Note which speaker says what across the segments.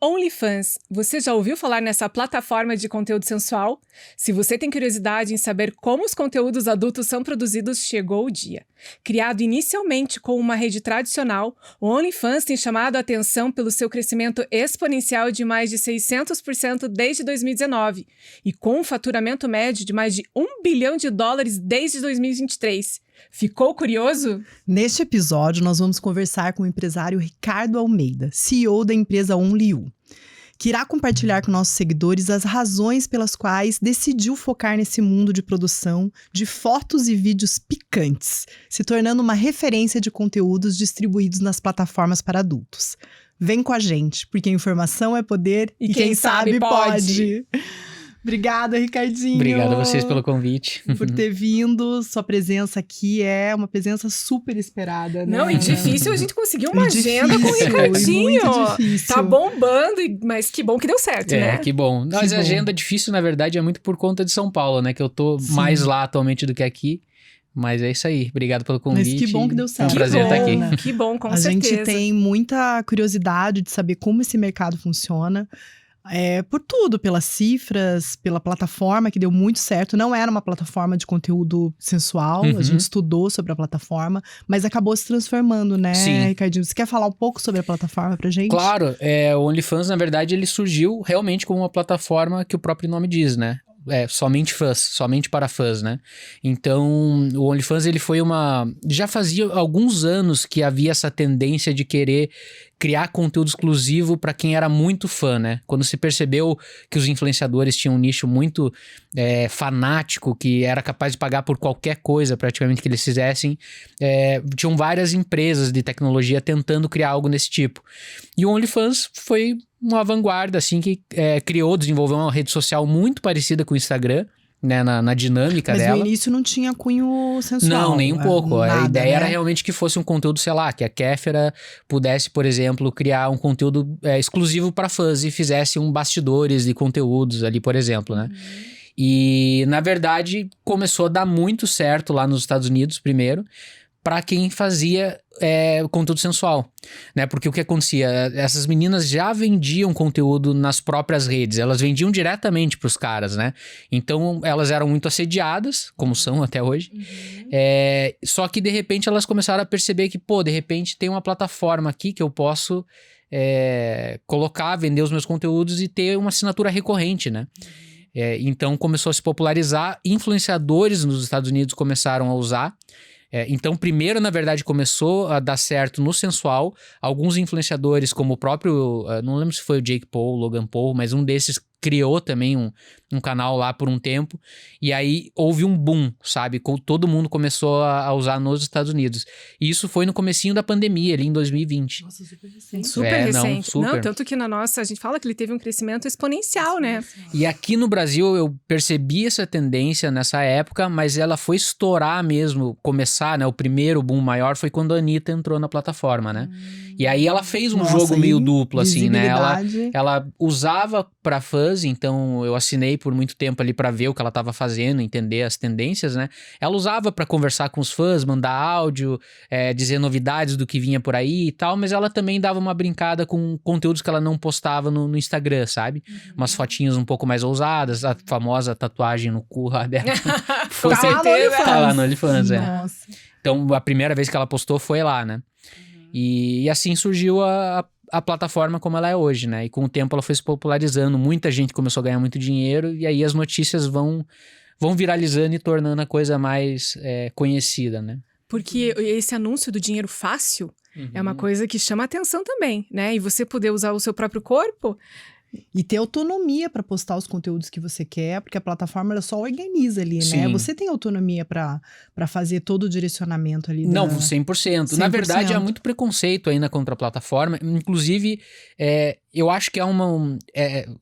Speaker 1: OnlyFans, você já ouviu falar nessa plataforma de conteúdo sensual? Se você tem curiosidade em saber como os conteúdos adultos são produzidos, chegou o dia. Criado inicialmente com uma rede tradicional, o OnlyFans tem chamado a atenção pelo seu crescimento exponencial de mais de 600% desde 2019 e com um faturamento médio de mais de $1 bilhão desde 2023. Ficou curioso?
Speaker 2: Neste episódio, nós vamos conversar com o empresário Ricardo Almeida, CEO da empresa OnlyU, que irá compartilhar com nossos seguidores as razões pelas quais decidiu focar nesse mundo de produção de fotos e vídeos picantes, se tornando uma referência de conteúdos distribuídos nas plataformas para adultos. Vem com a gente, porque informação é poder e quem sabe pode! Obrigada, Ricardinho.
Speaker 3: Obrigado a vocês pelo convite.
Speaker 2: Por ter vindo. Sua presença aqui é uma presença super esperada, né?
Speaker 1: Não, e difícil a gente conseguir uma agenda com o Ricardinho.
Speaker 2: Muito difícil.
Speaker 1: Tá bombando, mas que bom que deu certo, né?
Speaker 3: Que bom. Mas a agenda difícil, na verdade, é muito por conta de São Paulo, né? Que eu tô mais lá atualmente do que aqui. Mas é isso aí. Obrigado pelo convite.
Speaker 2: Mas que bom que deu certo.
Speaker 3: É um prazer estar aqui.
Speaker 2: Né?
Speaker 1: Que bom, com certeza.
Speaker 2: A gente tem muita curiosidade de saber como esse mercado funciona. Por tudo, pelas cifras, pela plataforma que deu muito certo. Não era uma plataforma de conteúdo sensual, a gente estudou sobre a plataforma, mas acabou se transformando, né,
Speaker 3: Sim.
Speaker 2: Ricardinho? Você quer falar um pouco sobre a plataforma pra gente?
Speaker 3: Claro, o OnlyFans, na verdade, ele surgiu realmente como uma plataforma que o próprio nome diz, né? Somente fãs, somente para fãs, né? Então, o OnlyFans, ele foi já fazia alguns anos que havia essa tendência de querer criar conteúdo exclusivo para quem era muito fã, né? Quando se percebeu que os influenciadores tinham um nicho muito fanático, que era capaz de pagar por qualquer coisa praticamente que eles fizessem, tinham várias empresas de tecnologia tentando criar algo nesse tipo. E o OnlyFans foi uma vanguarda, assim, que desenvolveu uma rede social muito parecida com o Instagram, né, na dinâmica dela.
Speaker 2: Mas no início não tinha cunho sensual.
Speaker 3: Não, nem um pouco.
Speaker 2: Nada,
Speaker 3: a ideia era
Speaker 2: né?
Speaker 3: realmente que fosse um conteúdo, sei lá, que a Kéfera pudesse, por exemplo, criar um conteúdo exclusivo para fãs e fizesse um bastidores de conteúdos ali, por exemplo, né? E, na verdade, começou a dar muito certo lá nos Estados Unidos, primeiro, para quem fazia conteúdo sensual, né? Porque o que acontecia? Essas meninas já vendiam conteúdo nas próprias redes, elas vendiam diretamente pros caras, né? Então, elas eram muito assediadas, como são até hoje, só que, de repente, elas começaram a perceber que, de repente, tem uma plataforma aqui que eu posso colocar, vender os meus conteúdos e ter uma assinatura recorrente, né? Então, começou a se popularizar, influenciadores nos Estados Unidos começaram a usar. Então, primeiro, na verdade, começou a dar certo no sensual. Alguns influenciadores, como o próprio, não lembro se foi o Jake Paul, Logan Paul, mas um desses criou também um canal lá por um tempo. E aí houve um boom, sabe? Todo mundo começou a usar nos Estados Unidos. E isso foi no comecinho da pandemia, ali em 2020.
Speaker 2: Nossa, super recente.
Speaker 1: Super recente.
Speaker 3: Não, super.
Speaker 1: Não, tanto que a gente fala que ele teve um crescimento exponencial, né?
Speaker 3: E aqui no Brasil eu percebi essa tendência nessa época, mas ela foi estourar mesmo, começar, né? O primeiro boom maior foi quando a Anitta entrou na plataforma, né? E aí ela fez um jogo meio duplo, assim, né? Ela usava pra fãs, então eu assinei por muito tempo ali pra ver o que ela tava fazendo, entender as tendências, né? Ela usava pra conversar com os fãs, mandar áudio, dizer novidades do que vinha por aí e tal, mas ela também dava uma brincada com conteúdos que ela não postava no Instagram, sabe? Umas fotinhas um pouco mais ousadas, a famosa tatuagem no cu lá dela.
Speaker 1: Com certeza.
Speaker 3: Tá lá no OnlyFans,
Speaker 2: Nossa.
Speaker 3: Então, a primeira vez que ela postou foi lá, né? E assim surgiu a plataforma como ela é hoje, né? E com o tempo ela foi se popularizando, muita gente começou a ganhar muito dinheiro e aí as notícias vão viralizando e tornando a coisa mais conhecida, né?
Speaker 1: Porque esse anúncio do dinheiro fácil é uma coisa que chama atenção também, né? E você poder usar o seu próprio corpo...
Speaker 2: E ter autonomia para postar os conteúdos que você quer, porque a plataforma ela só organiza ali,
Speaker 3: Sim.
Speaker 2: né? Você tem autonomia para fazer todo o direcionamento ali.
Speaker 3: Não, 100%. Na verdade, há muito preconceito ainda contra a plataforma. Inclusive, eu acho que há o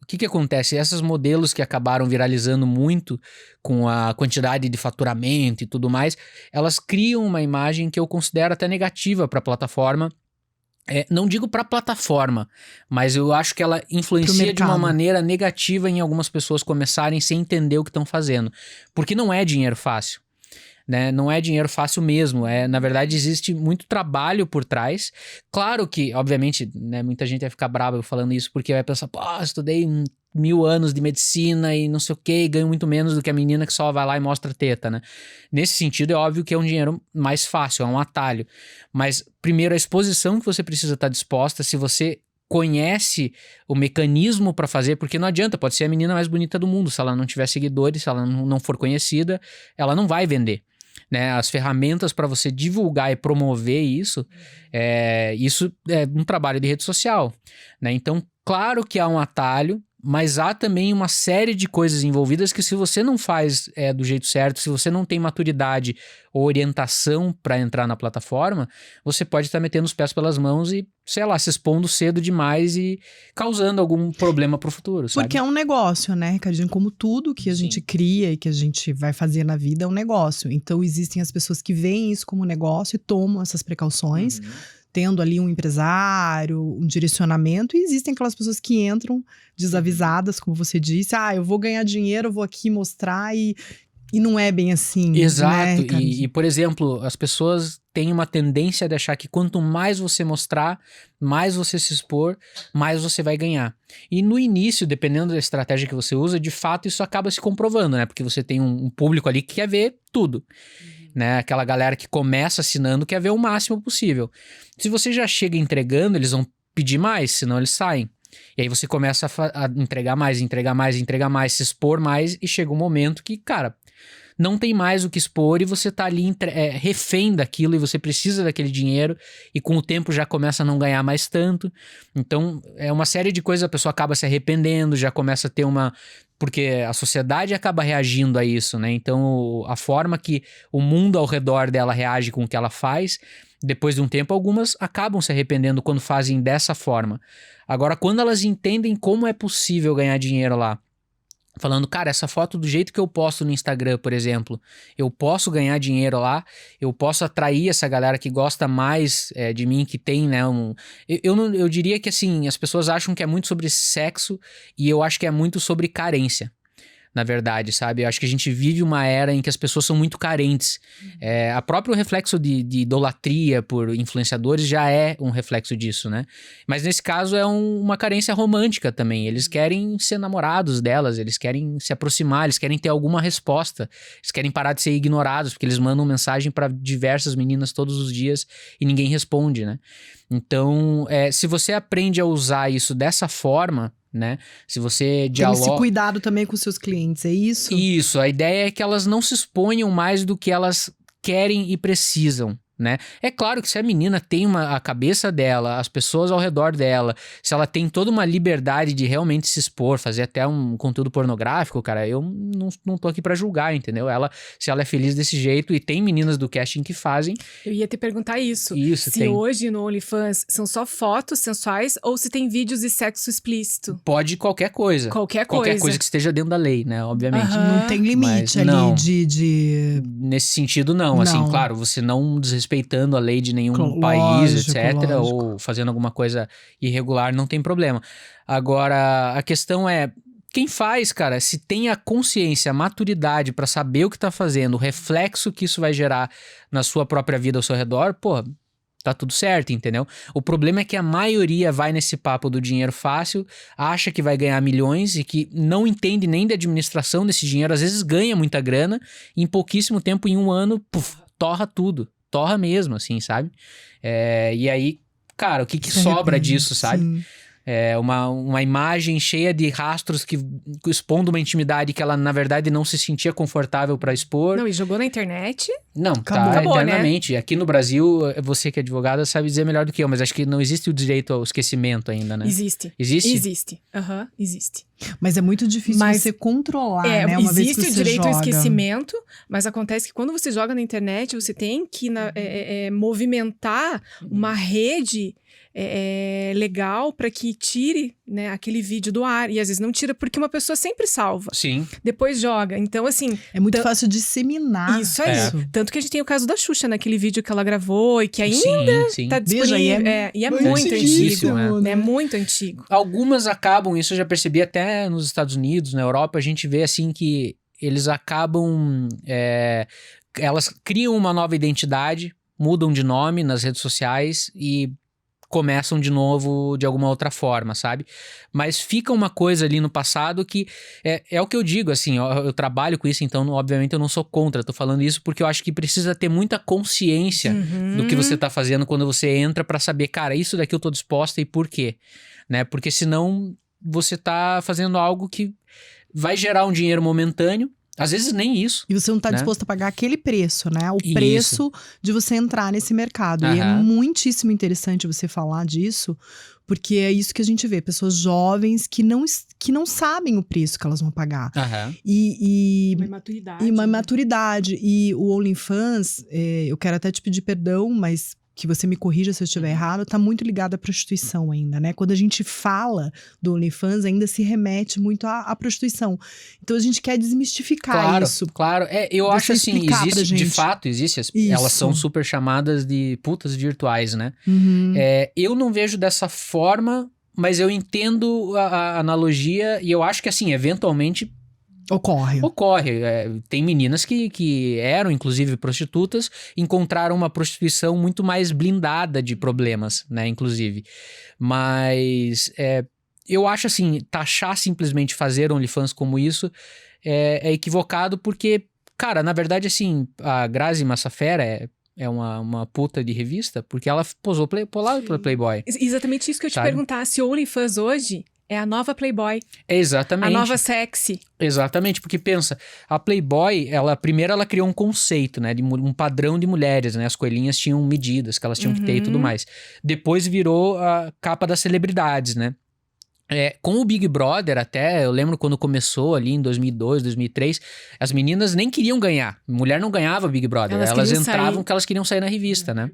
Speaker 3: que acontece? Esses modelos que acabaram viralizando muito com a quantidade de faturamento e tudo mais, elas criam uma imagem que eu considero até negativa para a plataforma, não digo para a plataforma, mas eu acho que ela influencia de uma maneira negativa em algumas pessoas começarem sem entender o que estão fazendo. Porque não é dinheiro fácil. Né? Não é dinheiro fácil mesmo. Na verdade, existe muito trabalho por trás. Claro que, obviamente, né, muita gente vai ficar brava falando isso porque vai pensar, pô, estudei 1000 anos de medicina e não sei o que, e ganho muito menos do que a menina que só vai lá e mostra teta, né? Nesse sentido, é óbvio que é um dinheiro mais fácil, é um atalho. Mas, primeiro, a exposição que você precisa estar disposta, se você conhece o mecanismo para fazer, porque não adianta, pode ser a menina mais bonita do mundo, se ela não tiver seguidores, se ela não for conhecida, ela não vai vender. Né, as ferramentas para você divulgar e promover isso é um trabalho de rede social, né? Então, claro que há um atalho, mas há também uma série de coisas envolvidas que se você não faz do jeito certo, se você não tem maturidade ou orientação para entrar na plataforma, você pode estar metendo os pés pelas mãos e, sei lá, se expondo cedo demais e causando algum problema pro futuro, sabe?
Speaker 2: Porque é um negócio, né, Ricardinho? Como tudo que a gente cria e que a gente vai fazer na vida é um negócio. Então, existem as pessoas que veem isso como negócio e tomam essas precauções, tendo ali um empresário, um direcionamento, e existem aquelas pessoas que entram desavisadas, como você disse, eu vou ganhar dinheiro, eu vou aqui mostrar e não é bem assim.
Speaker 3: Exato,
Speaker 2: né,
Speaker 3: e por exemplo, as pessoas têm uma tendência de achar que quanto mais você mostrar, mais você se expor, mais você vai ganhar. E no início, dependendo da estratégia que você usa, de fato isso acaba se comprovando, né? Porque você tem um público ali que quer ver tudo. Né? Aquela galera que começa assinando quer ver o máximo possível. Se você já chega entregando, eles vão pedir mais, senão eles saem. E aí você começa a entregar mais, se expor mais, e chega um momento que, cara, não tem mais o que expor e você tá ali refém daquilo e você precisa daquele dinheiro e com o tempo já começa a não ganhar mais tanto. Então, é uma série de coisas, a pessoa acaba se arrependendo, já começa a ter porque a sociedade acaba reagindo a isso, né? Então, a forma que o mundo ao redor dela reage com o que ela faz, depois de um tempo, algumas acabam se arrependendo quando fazem dessa forma. Agora, quando elas entendem como é possível ganhar dinheiro lá, falando, cara, essa foto do jeito que eu posto no Instagram, por exemplo, eu posso ganhar dinheiro lá, eu posso atrair essa galera que gosta mais de mim, que tem, né, eu diria que, assim, as pessoas acham que é muito sobre sexo e eu acho que é muito sobre carência. Na verdade, sabe? Eu acho que a gente vive uma era em que as pessoas são muito carentes. A próprio reflexo de idolatria por influenciadores já é um reflexo disso, né? Mas nesse caso é uma carência romântica também. Eles querem ser namorados delas, eles querem se aproximar, eles querem ter alguma resposta. Eles querem parar de ser ignorados, porque eles mandam mensagem para diversas meninas todos os dias e ninguém responde, né? Então, se você aprende a usar isso dessa forma, né? Se você dialoga...
Speaker 2: Tem esse cuidado também com seus clientes, é isso?
Speaker 3: Isso, a ideia é que elas não se exponham mais do que elas querem e precisam, né? É claro que se a menina tem a cabeça dela, as pessoas ao redor dela, se ela tem toda uma liberdade de realmente se expor, fazer até um conteúdo pornográfico, cara, eu não tô aqui pra julgar, entendeu? Se ela é feliz desse jeito, e tem meninas do casting que fazem.
Speaker 1: Eu ia te perguntar isso. Se
Speaker 3: tem.
Speaker 1: Hoje no OnlyFans são só fotos sensuais ou se tem vídeos de sexo explícito?
Speaker 3: Pode qualquer coisa. Qualquer coisa que esteja dentro da lei, né? Obviamente.
Speaker 2: Não tem limite ali
Speaker 3: não,
Speaker 2: de...
Speaker 3: Nesse sentido, não. Assim, claro, você não desrespeitando a lei de nenhum país, etc.
Speaker 2: Lógico.
Speaker 3: Ou fazendo alguma coisa irregular, não tem problema. Agora, a questão é... Quem faz, cara, se tem a consciência, a maturidade pra saber o que tá fazendo, o reflexo que isso vai gerar na sua própria vida ao seu redor, pô, tá tudo certo, entendeu? O problema é que a maioria vai nesse papo do dinheiro fácil, acha que vai ganhar milhões e que não entende nem da administração desse dinheiro, às vezes ganha muita grana, e em pouquíssimo tempo, em um ano, torra tudo. Torra mesmo, assim, sabe? E aí, cara, o que sobra disso, sabe?
Speaker 2: Sim.
Speaker 3: Uma imagem cheia de rastros que expondo uma intimidade que ela, na verdade, não se sentia confortável pra expor.
Speaker 1: Não, e jogou na internet?
Speaker 3: Não,
Speaker 1: Acabou,
Speaker 3: eternamente.
Speaker 1: Né?
Speaker 3: Aqui no Brasil, você que é advogada sabe dizer melhor do que eu, mas acho que não existe o direito ao esquecimento ainda, né?
Speaker 1: Existe.
Speaker 3: Existe?
Speaker 1: Existe. Existe.
Speaker 2: Mas é muito difícil você controlar, né? Uma vez que você
Speaker 1: existe o direito
Speaker 2: joga.
Speaker 1: ao esquecimento, mas acontece que quando você joga na internet, você tem que movimentar uma rede legal para que tire, né, aquele vídeo do ar. E às vezes não tira porque uma pessoa sempre salva.
Speaker 3: Sim.
Speaker 1: Depois joga. Então, assim...
Speaker 2: É muito fácil disseminar.
Speaker 1: Isso aí. Tanto que a gente tem o caso da Xuxa, naquele vídeo que ela gravou e que ainda
Speaker 3: sim.
Speaker 1: tá disponível. E é muito antigo.
Speaker 2: Né?
Speaker 1: É muito antigo.
Speaker 3: Algumas acabam, isso eu já percebi até nos Estados Unidos, na Europa, a gente vê assim que eles acabam... elas criam uma nova identidade, mudam de nome nas redes sociais e começam de novo de alguma outra forma, sabe? Mas fica uma coisa ali no passado que é o que eu digo, assim, eu trabalho com isso, então obviamente eu não sou contra, tô falando isso porque eu acho que precisa ter muita consciência do que você tá fazendo quando você entra pra saber, cara, isso daqui eu tô disposta e por quê, né? Porque senão você tá fazendo algo que vai gerar um dinheiro momentâneo, às vezes nem isso.
Speaker 2: E você não tá disposto a pagar aquele preço, né? O preço de você entrar nesse mercado. E é muitíssimo interessante você falar disso, porque é isso que a gente vê. Pessoas jovens que não sabem o preço que elas vão pagar.
Speaker 1: Uma imaturidade.
Speaker 2: E uma imaturidade. E o OnlyFans, eu quero até te pedir perdão, mas... que você me corrija se eu estiver errado, tá muito ligado à prostituição ainda, né? Quando a gente fala do OnlyFans, ainda se remete muito à prostituição. Então, a gente quer desmistificar isso.
Speaker 3: Claro, eu acho assim, existe, de fato, elas são super chamadas de putas virtuais, né? Eu não vejo dessa forma, mas eu entendo a analogia e eu acho que assim, eventualmente... Ocorre. Tem meninas que eram, inclusive, prostitutas, encontraram uma prostituição muito mais blindada de problemas, né, inclusive. Mas eu acho assim, taxar simplesmente fazer OnlyFans como isso é equivocado porque, cara, na verdade, assim, a Grazi Massafera é uma puta de revista porque ela posou pela Playboy.
Speaker 1: Exatamente isso que eu te perguntar, se o OnlyFans hoje... é a nova Playboy.
Speaker 3: Exatamente.
Speaker 1: A nova sexy.
Speaker 3: Exatamente, porque pensa, a Playboy, primeiro ela criou um conceito, né, de um padrão de mulheres, né, as coelhinhas tinham medidas que elas tinham que ter e tudo mais. Depois virou a capa das celebridades, né. Com o Big Brother até, eu lembro quando começou ali em 2002, 2003, as meninas nem queriam ganhar. Mulher não ganhava Big Brother, elas entravam porque elas queriam sair na revista, né?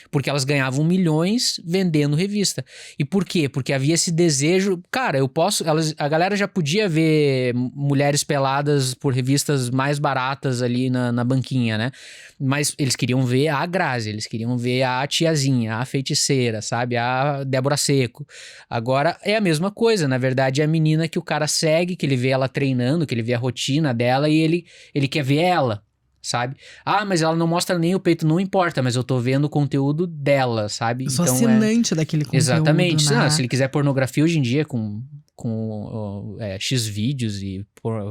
Speaker 3: Porque elas ganhavam milhões vendendo revista. E por quê? Porque havia esse desejo... Cara, a galera já podia ver mulheres peladas por revistas mais baratas ali na banquinha, né? Mas eles queriam ver a Grazi, eles queriam ver a tiazinha, a feiticeira, sabe? A Débora Seco. Agora é a mesma coisa, na verdade é a menina que o cara segue, que ele vê ela treinando, que ele vê a rotina dela e ele quer ver ela, sabe? Mas ela não mostra nem o peito, não importa, mas eu tô vendo o conteúdo dela, sabe?
Speaker 2: Eu sou assinante daquele conteúdo,
Speaker 3: exatamente,
Speaker 2: né?
Speaker 3: Se ele quiser pornografia hoje em dia com X vídeos e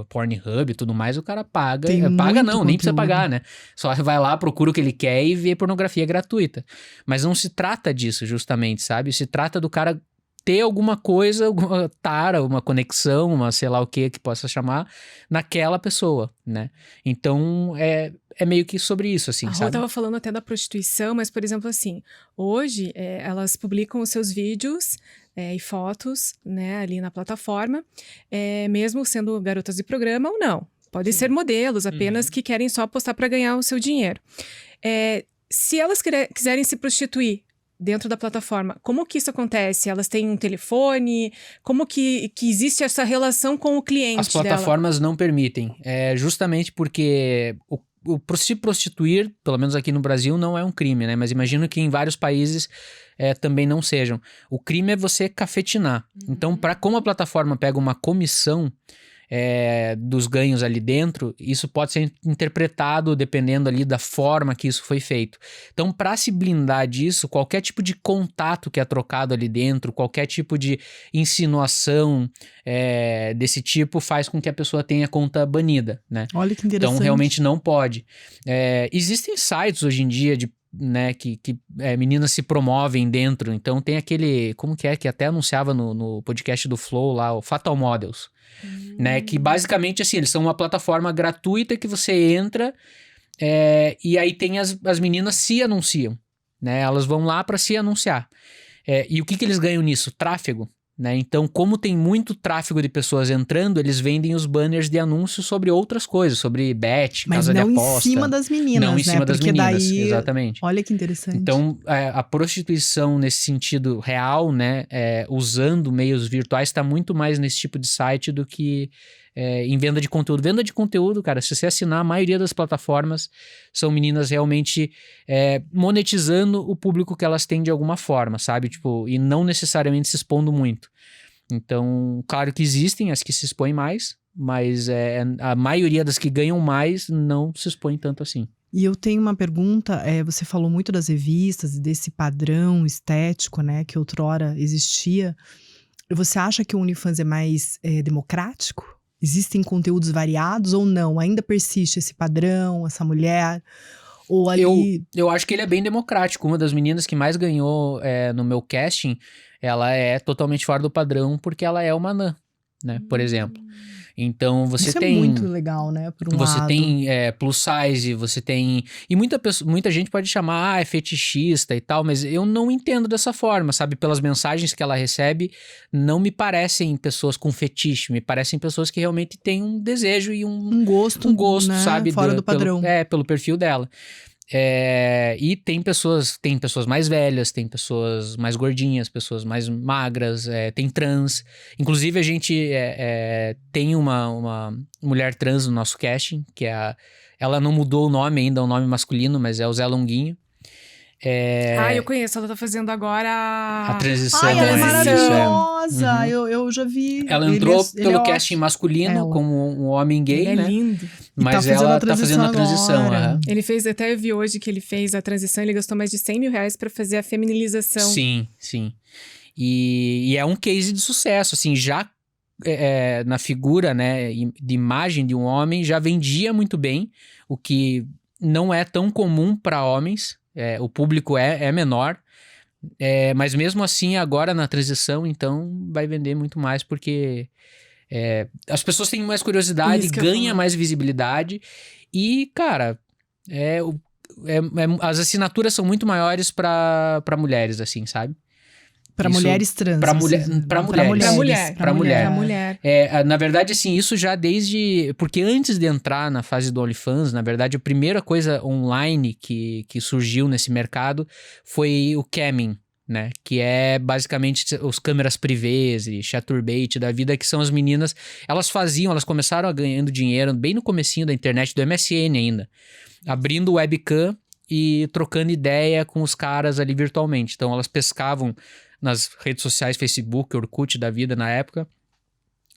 Speaker 3: Pornhub e tudo mais, o cara paga. Paga não, nem precisa pagar, né? Só vai lá, procura o que ele quer e vê pornografia gratuita. Mas não se trata disso, justamente, sabe? Se trata do cara ter alguma coisa, alguma tara, uma conexão, uma sei lá o que possa chamar, naquela pessoa, né? Então, é meio que sobre isso, assim, sabe?
Speaker 1: Eu tava falando até da prostituição, mas, por exemplo, assim, hoje elas publicam os seus vídeos e fotos, né, ali na plataforma, mesmo sendo garotas de programa ou não. Podem ser modelos apenas que querem só postar para ganhar o seu dinheiro. Se elas quiserem se prostituir dentro da plataforma, como que isso acontece? Elas têm um telefone? Como que existe essa relação com o cliente?
Speaker 3: As plataformas não permitem. Justamente porque se prostituir, pelo menos aqui no Brasil, não é um crime, né? Mas imagino que em vários países também não sejam. O crime é você cafetinar. Então, como a plataforma pega uma comissão dos ganhos ali dentro, isso pode ser interpretado dependendo ali da forma que isso foi feito. Então, para se blindar disso, qualquer tipo de contato que é trocado ali dentro, qualquer tipo de insinuação desse tipo faz com que a pessoa tenha conta banida, né?
Speaker 2: Olha que interessante.
Speaker 3: Então, realmente não pode. Existem sites hoje em dia né, que meninas se promovem dentro, então tem aquele, como que até anunciava no podcast do Flow lá, o Fatal Models, né, que basicamente assim, eles são uma plataforma gratuita que você entra e aí tem as meninas se anunciam, né, elas vão lá para se anunciar, e o que eles ganham nisso? Tráfego, né? Então, como tem muito tráfego de pessoas entrando, eles vendem os banners de anúncios sobre outras coisas, sobre bet,
Speaker 2: Mas
Speaker 3: casa de
Speaker 2: não
Speaker 3: aposta.
Speaker 2: em cima das meninas,
Speaker 3: Não em cima das
Speaker 2: Porque
Speaker 3: meninas,
Speaker 2: daí,
Speaker 3: exatamente.
Speaker 2: olha que interessante.
Speaker 3: Então, a prostituição nesse sentido real, né, usando meios virtuais, está muito mais nesse tipo de site do que em venda de conteúdo. Venda de conteúdo, cara, se você assinar, a maioria das plataformas são meninas realmente monetizando o público que elas têm de alguma forma, sabe? Tipo, e não necessariamente se expondo muito. Então, claro que existem as que se expõem mais, mas a maioria das que ganham mais não se expõe tanto assim.
Speaker 2: E eu tenho uma pergunta, você falou muito das revistas, desse padrão estético, né, que outrora existia. Você acha que o OnlyFans é mais democrático? Existem conteúdos variados ou não? Ainda persiste esse padrão, essa mulher? Ou ali...
Speaker 3: Eu acho que ele é bem democrático. Uma das meninas que mais ganhou no meu casting, ela é totalmente fora do padrão porque ela é uma anã, né? Por exemplo. Então, você
Speaker 2: Isso
Speaker 3: tem...
Speaker 2: é muito legal, né? Por um
Speaker 3: você
Speaker 2: lado.
Speaker 3: tem plus size, você tem... E muita gente pode chamar, é fetichista e tal, mas eu não entendo dessa forma, sabe? Pelas mensagens que ela recebe, não me parecem pessoas com fetiche, me parecem pessoas que realmente têm um desejo e um gosto, né? Sabe?
Speaker 2: Fora do padrão.
Speaker 3: Pelo perfil dela. E tem pessoas mais velhas, tem pessoas mais gordinhas, pessoas mais magras, tem trans. Inclusive, a gente tem uma mulher trans no nosso casting, que ela não mudou o nome ainda, é um nome masculino, mas é o Zé Longuinho.
Speaker 1: Eu conheço, ela tá fazendo agora
Speaker 3: a transição.
Speaker 2: Ai, ela é
Speaker 1: isso,
Speaker 2: maravilhosa! Eu já vi.
Speaker 3: Ela entrou pelo
Speaker 2: ele é
Speaker 3: casting masculino como um homem gay,
Speaker 1: ele
Speaker 3: né?
Speaker 1: é lindo.
Speaker 3: Mas ela tá fazendo a transição.
Speaker 1: Ele fez, até eu vi hoje que ele fez a transição, ele gastou mais de 100 mil reais pra fazer a feminilização.
Speaker 3: Sim. E é um case de sucesso, assim, já na figura, né, de imagem de um homem, já vendia muito bem, o que não é tão comum para homens. O público é menor, mas mesmo assim agora na transição, então vai vender muito mais porque as pessoas têm mais curiosidade, ganha mais visibilidade e, cara, as assinaturas são muito maiores para mulheres, assim, sabe?
Speaker 2: Para mulheres trans.
Speaker 3: Para mulheres. Na verdade, assim, isso já desde... Porque antes de entrar na fase do OnlyFans, na verdade, a primeira coisa online que surgiu nesse mercado foi o camming, né? Que é basicamente os câmeras privês e chaturbate da vida, que são as meninas... Elas começaram ganhando dinheiro bem no comecinho da internet, do MSN ainda. Abrindo webcam e trocando ideia com os caras ali virtualmente. Então, elas pescavam nas redes sociais, Facebook, Orkut da vida na época,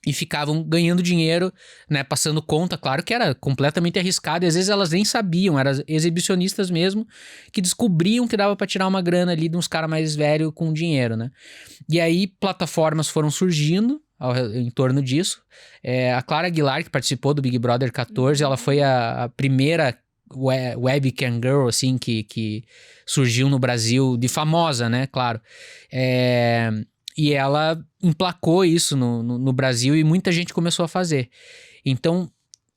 Speaker 3: e ficavam ganhando dinheiro, né, passando conta, claro que era completamente arriscado, e às vezes elas nem sabiam, eram exibicionistas mesmo, que descobriam que dava pra tirar uma grana ali de uns caras mais velhos com dinheiro, né. E aí plataformas foram surgindo em torno disso. A Clara Aguilar, que participou do Big Brother 14, ela foi a primeira webcam girl, assim, que surgiu no Brasil, de famosa, né, claro. E ela emplacou isso no Brasil e muita gente começou a fazer. Então,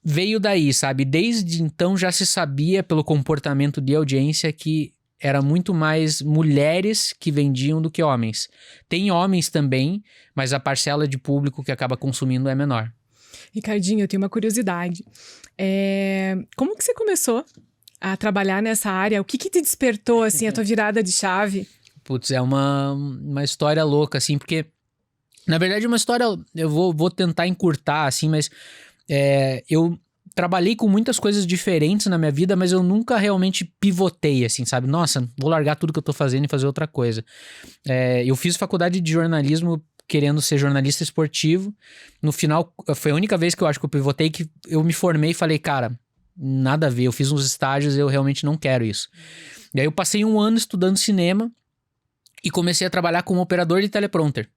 Speaker 3: veio daí, sabe? Desde então já se sabia pelo comportamento de audiência que era muito mais mulheres que vendiam do que homens. Tem homens também, mas a parcela de público que acaba consumindo é menor.
Speaker 1: Ricardinho, eu tenho uma curiosidade. Como que você começou a trabalhar nessa área? O que te despertou, assim, a tua virada de chave?
Speaker 3: Putz, é uma história louca, assim, porque... Na verdade, é uma história... Eu vou tentar encurtar, assim, mas... eu trabalhei com muitas coisas diferentes na minha vida, mas eu nunca realmente pivotei, assim, sabe? Nossa, vou largar tudo que eu tô fazendo e fazer outra coisa. Eu fiz faculdade de jornalismo querendo ser jornalista esportivo. No final, foi a única vez que eu acho que eu pivotei, que eu me formei e falei, cara, nada a ver, eu fiz uns estágios e eu realmente não quero isso. E aí eu passei 1 ano estudando cinema e comecei a trabalhar como operador de teleprompter.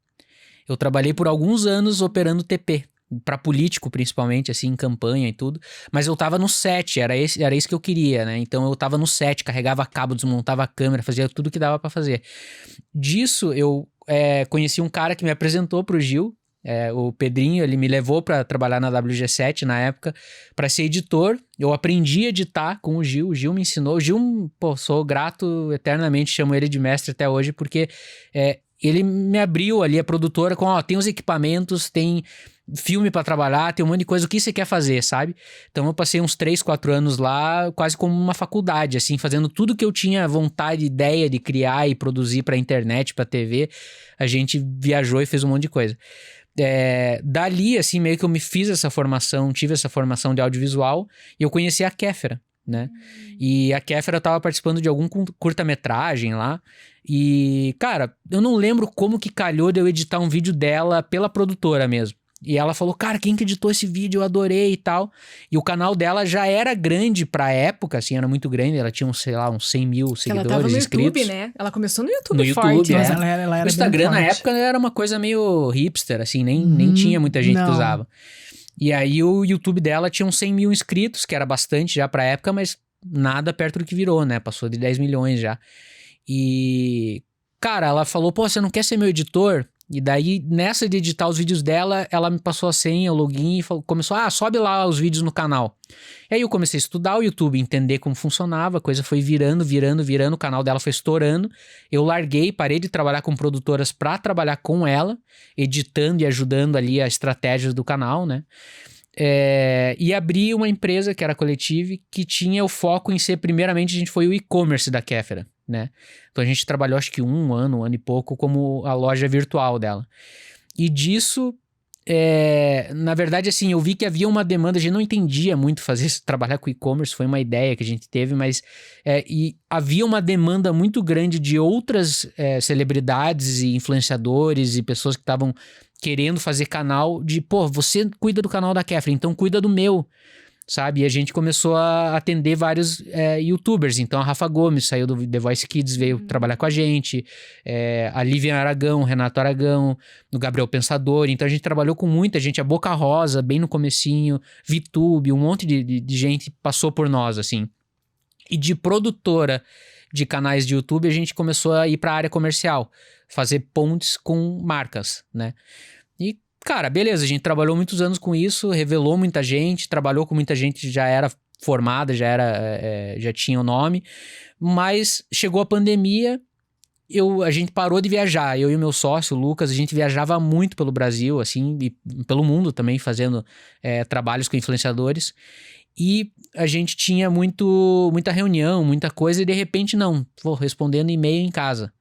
Speaker 3: Eu trabalhei por alguns anos operando TP, para político principalmente, assim, em campanha e tudo, mas eu tava no set, era isso que eu queria, né? Então eu tava no set, carregava cabo, desmontava a câmera, fazia tudo que dava para fazer. Disso eu conheci um cara que me apresentou pro Gil, o Pedrinho, ele me levou para trabalhar na WG7 na época, para ser editor. Eu aprendi a editar com o Gil me ensinou. O Gil, sou grato eternamente, chamo ele de mestre até hoje, porque ele me abriu ali a produtora com, ó, tem os equipamentos, tem filme pra trabalhar, tem um monte de coisa, o que você quer fazer, sabe? Então eu passei uns 3, 4 anos lá, quase como uma faculdade, assim, fazendo tudo que eu tinha vontade, ideia de criar e produzir pra internet, pra TV. A gente viajou e fez um monte de coisa. Dali, assim, meio que eu me fiz essa formação, tive essa formação de audiovisual, e eu conheci a Kéfera, né? E a Kéfera tava participando de algum curta-metragem lá, e, cara, eu não lembro como que calhou de eu editar um vídeo dela pela produtora mesmo. E ela falou, cara, quem que editou esse vídeo? Eu adorei e tal. E o canal dela já era grande pra época, assim, era muito grande. Ela tinha, sei lá, uns 100 mil seguidores,
Speaker 1: ela tava no
Speaker 3: inscritos.
Speaker 1: YouTube, né? Ela começou no YouTube
Speaker 3: no
Speaker 1: forte.
Speaker 3: YouTube,
Speaker 2: Mas
Speaker 3: é.
Speaker 2: ela era
Speaker 3: O Instagram
Speaker 2: bem
Speaker 3: na
Speaker 2: forte.
Speaker 3: época era uma coisa meio hipster, assim, nem tinha muita gente que
Speaker 2: não.
Speaker 3: usava. E aí o YouTube dela tinha uns 100 mil inscritos, que era bastante já pra época, mas nada perto do que virou, né? Passou de 10 milhões já. E, cara, ela falou, pô, você não quer ser meu editor? E daí, nessa de editar os vídeos dela, ela me passou a senha, o login e começou, sobe lá os vídeos no canal. E aí eu comecei a estudar o YouTube, entender como funcionava, a coisa foi virando, o canal dela foi estourando. Eu larguei, parei de trabalhar com produtoras pra trabalhar com ela, editando e ajudando ali a estratégia do canal, né? E abri uma empresa que era a Coletive, que tinha o foco em ser, primeiramente, a gente foi o e-commerce da Kéfera, né? Então a gente trabalhou acho que um ano e pouco como a loja virtual dela. E disso, na verdade, assim, eu vi que havia uma demanda, a gente não entendia muito trabalhar com e-commerce, foi uma ideia que a gente teve, mas e havia uma demanda muito grande de outras celebridades e influenciadores e pessoas que estavam querendo fazer canal de, pô, você cuida do canal da Kéfera, então cuida do meu, sabe? E a gente começou a atender vários youtubers. Então a Rafa Gomes saiu do The Voice Kids, veio trabalhar com a gente, a Lívia Aragão, Renato Aragão, o Gabriel Pensador. Então a gente trabalhou com muita gente, a Boca Rosa, bem no comecinho, VTube, um monte de gente passou por nós, assim. E de produtora de canais de YouTube, a gente começou a ir para a área comercial, fazer pontes com marcas, né? E, cara, beleza, a gente trabalhou muitos anos com isso, revelou muita gente, trabalhou com muita gente que já era formada, já tinha o nome, mas chegou a pandemia, a gente parou de viajar, eu e o meu sócio, o Lucas, a gente viajava muito pelo Brasil, assim, e pelo mundo também, fazendo trabalhos com influenciadores, e a gente tinha muita reunião, muita coisa, e de repente não, vou respondendo e-mail em casa,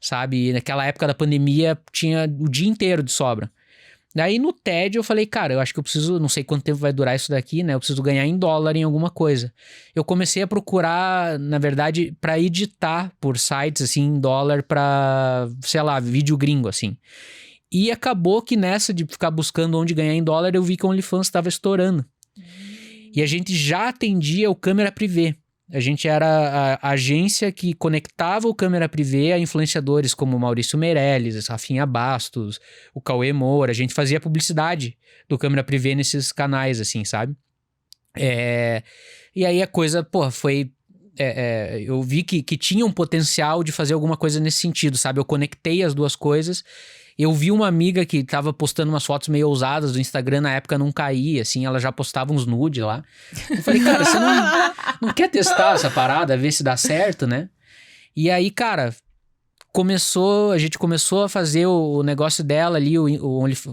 Speaker 3: sabe? E naquela época da pandemia tinha o dia inteiro de sobra. Daí no TED eu falei, cara, eu acho que eu preciso, não sei quanto tempo vai durar isso daqui, né? Eu preciso ganhar em dólar em alguma coisa. Eu comecei a procurar, na verdade, para editar por sites, assim, em dólar pra, sei lá, vídeo gringo, assim. E acabou que nessa de ficar buscando onde ganhar em dólar, eu vi que o OnlyFans estava estourando. E a gente já atendia o câmera privê. A gente era a agência que conectava o câmera privê a influenciadores como Maurício Meirelles, Rafinha Bastos, o Cauê Moura. A gente fazia publicidade do câmera privê nesses canais, assim, sabe? E aí a coisa, pô, foi... eu vi que tinha um potencial de fazer alguma coisa nesse sentido, sabe? Eu conectei as duas coisas. Eu vi uma amiga que tava postando umas fotos meio ousadas do Instagram, na época não caía, assim, ela já postava uns nude lá. Eu falei, cara, você não quer testar essa parada, ver se dá certo, né? E aí, cara, a gente começou a fazer o negócio dela ali,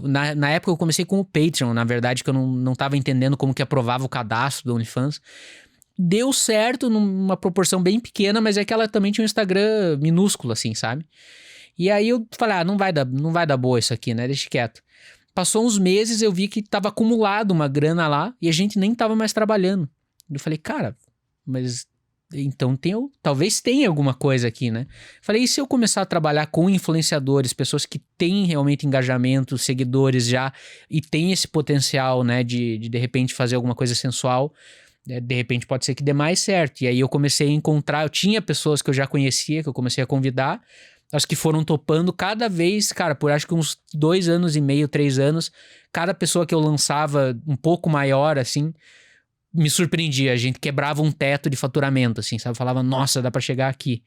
Speaker 3: na época eu comecei com o Patreon, na verdade, que eu não tava entendendo como que aprovava o cadastro do OnlyFans. Deu certo numa proporção bem pequena, mas é que ela também tinha um Instagram minúsculo, assim, sabe? E aí eu falei, não vai dar boa isso aqui, né? Deixa quieto. Passou uns meses, eu vi que tava acumulado uma grana lá e a gente nem tava mais trabalhando. Eu falei, cara, mas então talvez tenha alguma coisa aqui, né? Falei, e se eu começar a trabalhar com influenciadores, pessoas que têm realmente engajamento, seguidores já, e tem esse potencial, né, de repente fazer alguma coisa sensual, de repente pode ser que dê mais certo. E aí eu comecei a encontrar, eu tinha pessoas que eu já conhecia, que eu comecei a convidar, as que foram topando cada vez, cara, por acho que uns 2 anos e meio, 3 anos, cada pessoa que eu lançava um pouco maior, assim, me surpreendia. A gente quebrava um teto de faturamento, assim, sabe? Falava, nossa, dá pra chegar aqui.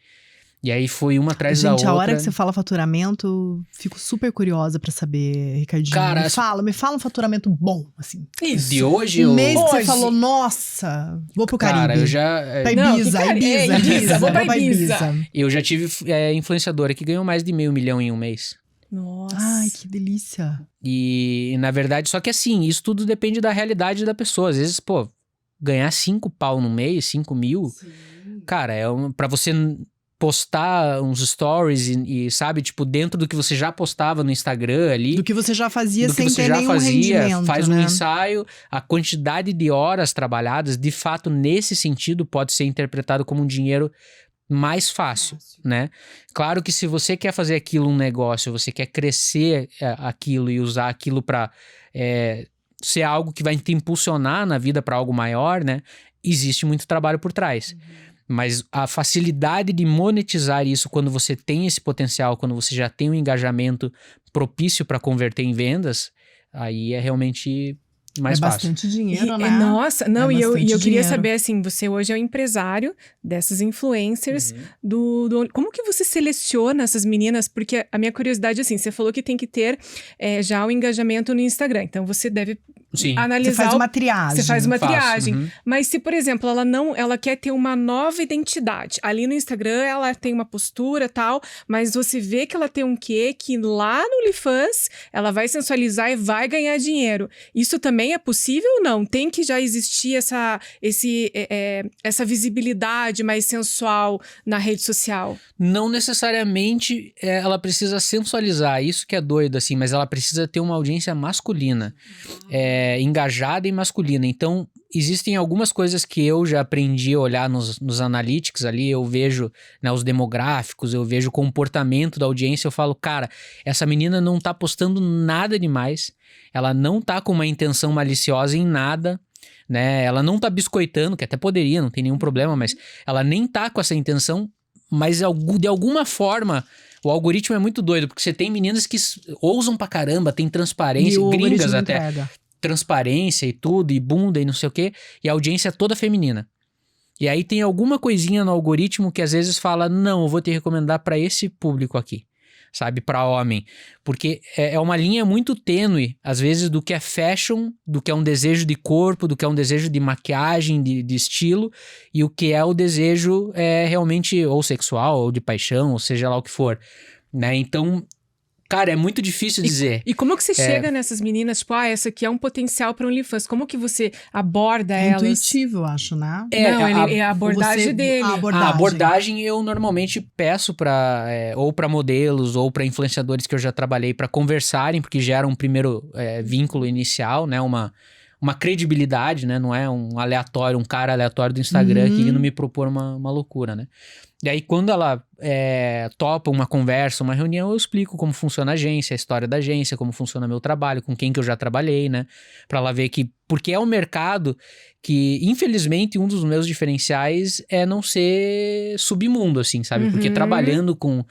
Speaker 3: E aí foi uma atrás da
Speaker 2: Gente,
Speaker 3: outra.
Speaker 2: a hora que você fala faturamento, fico super curiosa pra saber, Ricardinho.
Speaker 3: Cara,
Speaker 2: me fala um faturamento bom, assim.
Speaker 1: Isso.
Speaker 3: De hoje
Speaker 2: Um
Speaker 3: eu...
Speaker 2: mês que você
Speaker 1: Hoje.
Speaker 2: falou, nossa, vou pro Caribe.
Speaker 3: Cara, eu já...
Speaker 2: Pra
Speaker 1: Não,
Speaker 2: Ibiza,
Speaker 1: que
Speaker 2: Ibiza,
Speaker 1: vou pra Ibiza.
Speaker 3: Eu já tive influenciadora que ganhou mais de R$500 mil em um mês.
Speaker 1: Nossa.
Speaker 2: Ai, que delícia.
Speaker 3: E, na verdade, só que assim, isso tudo depende da realidade da pessoa. Às vezes, pô, ganhar 5 pau no mês, 5 mil, cara, pra você postar uns stories e, sabe, tipo, dentro do que você já postava no Instagram ali,
Speaker 2: Do que você já fazia
Speaker 3: do que
Speaker 2: sem
Speaker 3: você
Speaker 2: ter
Speaker 3: já
Speaker 2: nenhum
Speaker 3: fazia,
Speaker 2: rendimento,
Speaker 3: faz
Speaker 2: né?
Speaker 3: um ensaio, a quantidade de horas trabalhadas, de fato, nesse sentido, pode ser interpretado como um dinheiro mais fácil, né? Claro que se você quer fazer aquilo um negócio, você quer crescer aquilo e usar aquilo para ser algo que vai te impulsionar na vida para algo maior, né? Existe muito trabalho por trás. Mas a facilidade de monetizar isso quando você tem esse potencial, quando você já tem um engajamento propício para converter em vendas, aí é realmente mais fácil.
Speaker 2: Bastante dinheiro, né?
Speaker 1: Nossa, não, e eu
Speaker 2: bastante
Speaker 1: queria
Speaker 2: dinheiro.
Speaker 1: saber, assim, você hoje é o empresário dessas influencers, como que você seleciona essas meninas? Porque a minha curiosidade, assim, você falou que tem que ter já o engajamento no Instagram, então você deve
Speaker 3: Sim.
Speaker 1: analisar...
Speaker 2: Você faz uma triagem.
Speaker 1: Você faz uma
Speaker 3: Faço,
Speaker 1: triagem.
Speaker 3: uhum.
Speaker 1: Mas se, por exemplo, ela quer ter uma nova identidade. Ali no Instagram, ela tem uma postura e tal, mas você vê que essa tem um quê que lá no OnlyFans, ela vai sensualizar e vai ganhar dinheiro. Isso também é possível ou não? Tem que já existir essa visibilidade mais sensual na rede social?
Speaker 3: Não necessariamente ela precisa sensualizar, isso que é doido, assim, mas ela precisa ter uma audiência masculina, engajada e masculina. Então, existem algumas coisas que eu já aprendi a olhar nos analytics ali, eu vejo, né, os demográficos, eu vejo o comportamento da audiência, eu falo, cara, essa menina não tá postando nada demais, ela não tá com uma intenção maliciosa em nada, né, ela não tá biscoitando, que até poderia, não tem nenhum problema, mas ela nem tá com essa intenção, mas de alguma forma... O algoritmo é muito doido, porque você tem meninas que ousam pra caramba, tem transparência, gringas até,
Speaker 2: entrega.
Speaker 3: transparência e tudo, e bunda e não sei o quê, e a audiência é toda feminina. E aí tem alguma coisinha no algoritmo que às vezes fala, não, eu vou te recomendar pra esse público aqui, sabe, pra homem. Porque é uma linha muito tênue, às vezes, do que é fashion, do que é um desejo de corpo, do que é um desejo de maquiagem, de estilo, e o que é o desejo realmente ou sexual, ou de paixão, ou seja lá o que for, né? Então, cara, é muito difícil dizer.
Speaker 1: E como que você chega nessas meninas, tipo, essa aqui é um potencial para OnlyFans, como que você aborda elas?
Speaker 2: Intuitivo, eu acho, né?
Speaker 1: É a abordagem dele.
Speaker 3: A abordagem eu normalmente peço ou para modelos ou para influenciadores que eu já trabalhei para conversarem, porque gera um primeiro vínculo inicial, né? Uma credibilidade, né? Não é um aleatório, um cara aleatório do Instagram que não me propor uma loucura, né? E aí, quando ela topa uma conversa, uma reunião, eu explico como funciona a agência, a história da agência, como funciona meu trabalho, com quem que eu já trabalhei, né? Pra ela ver que... Porque é um mercado que, infelizmente, um dos meus diferenciais é não ser submundo, assim, sabe? Porque trabalhando com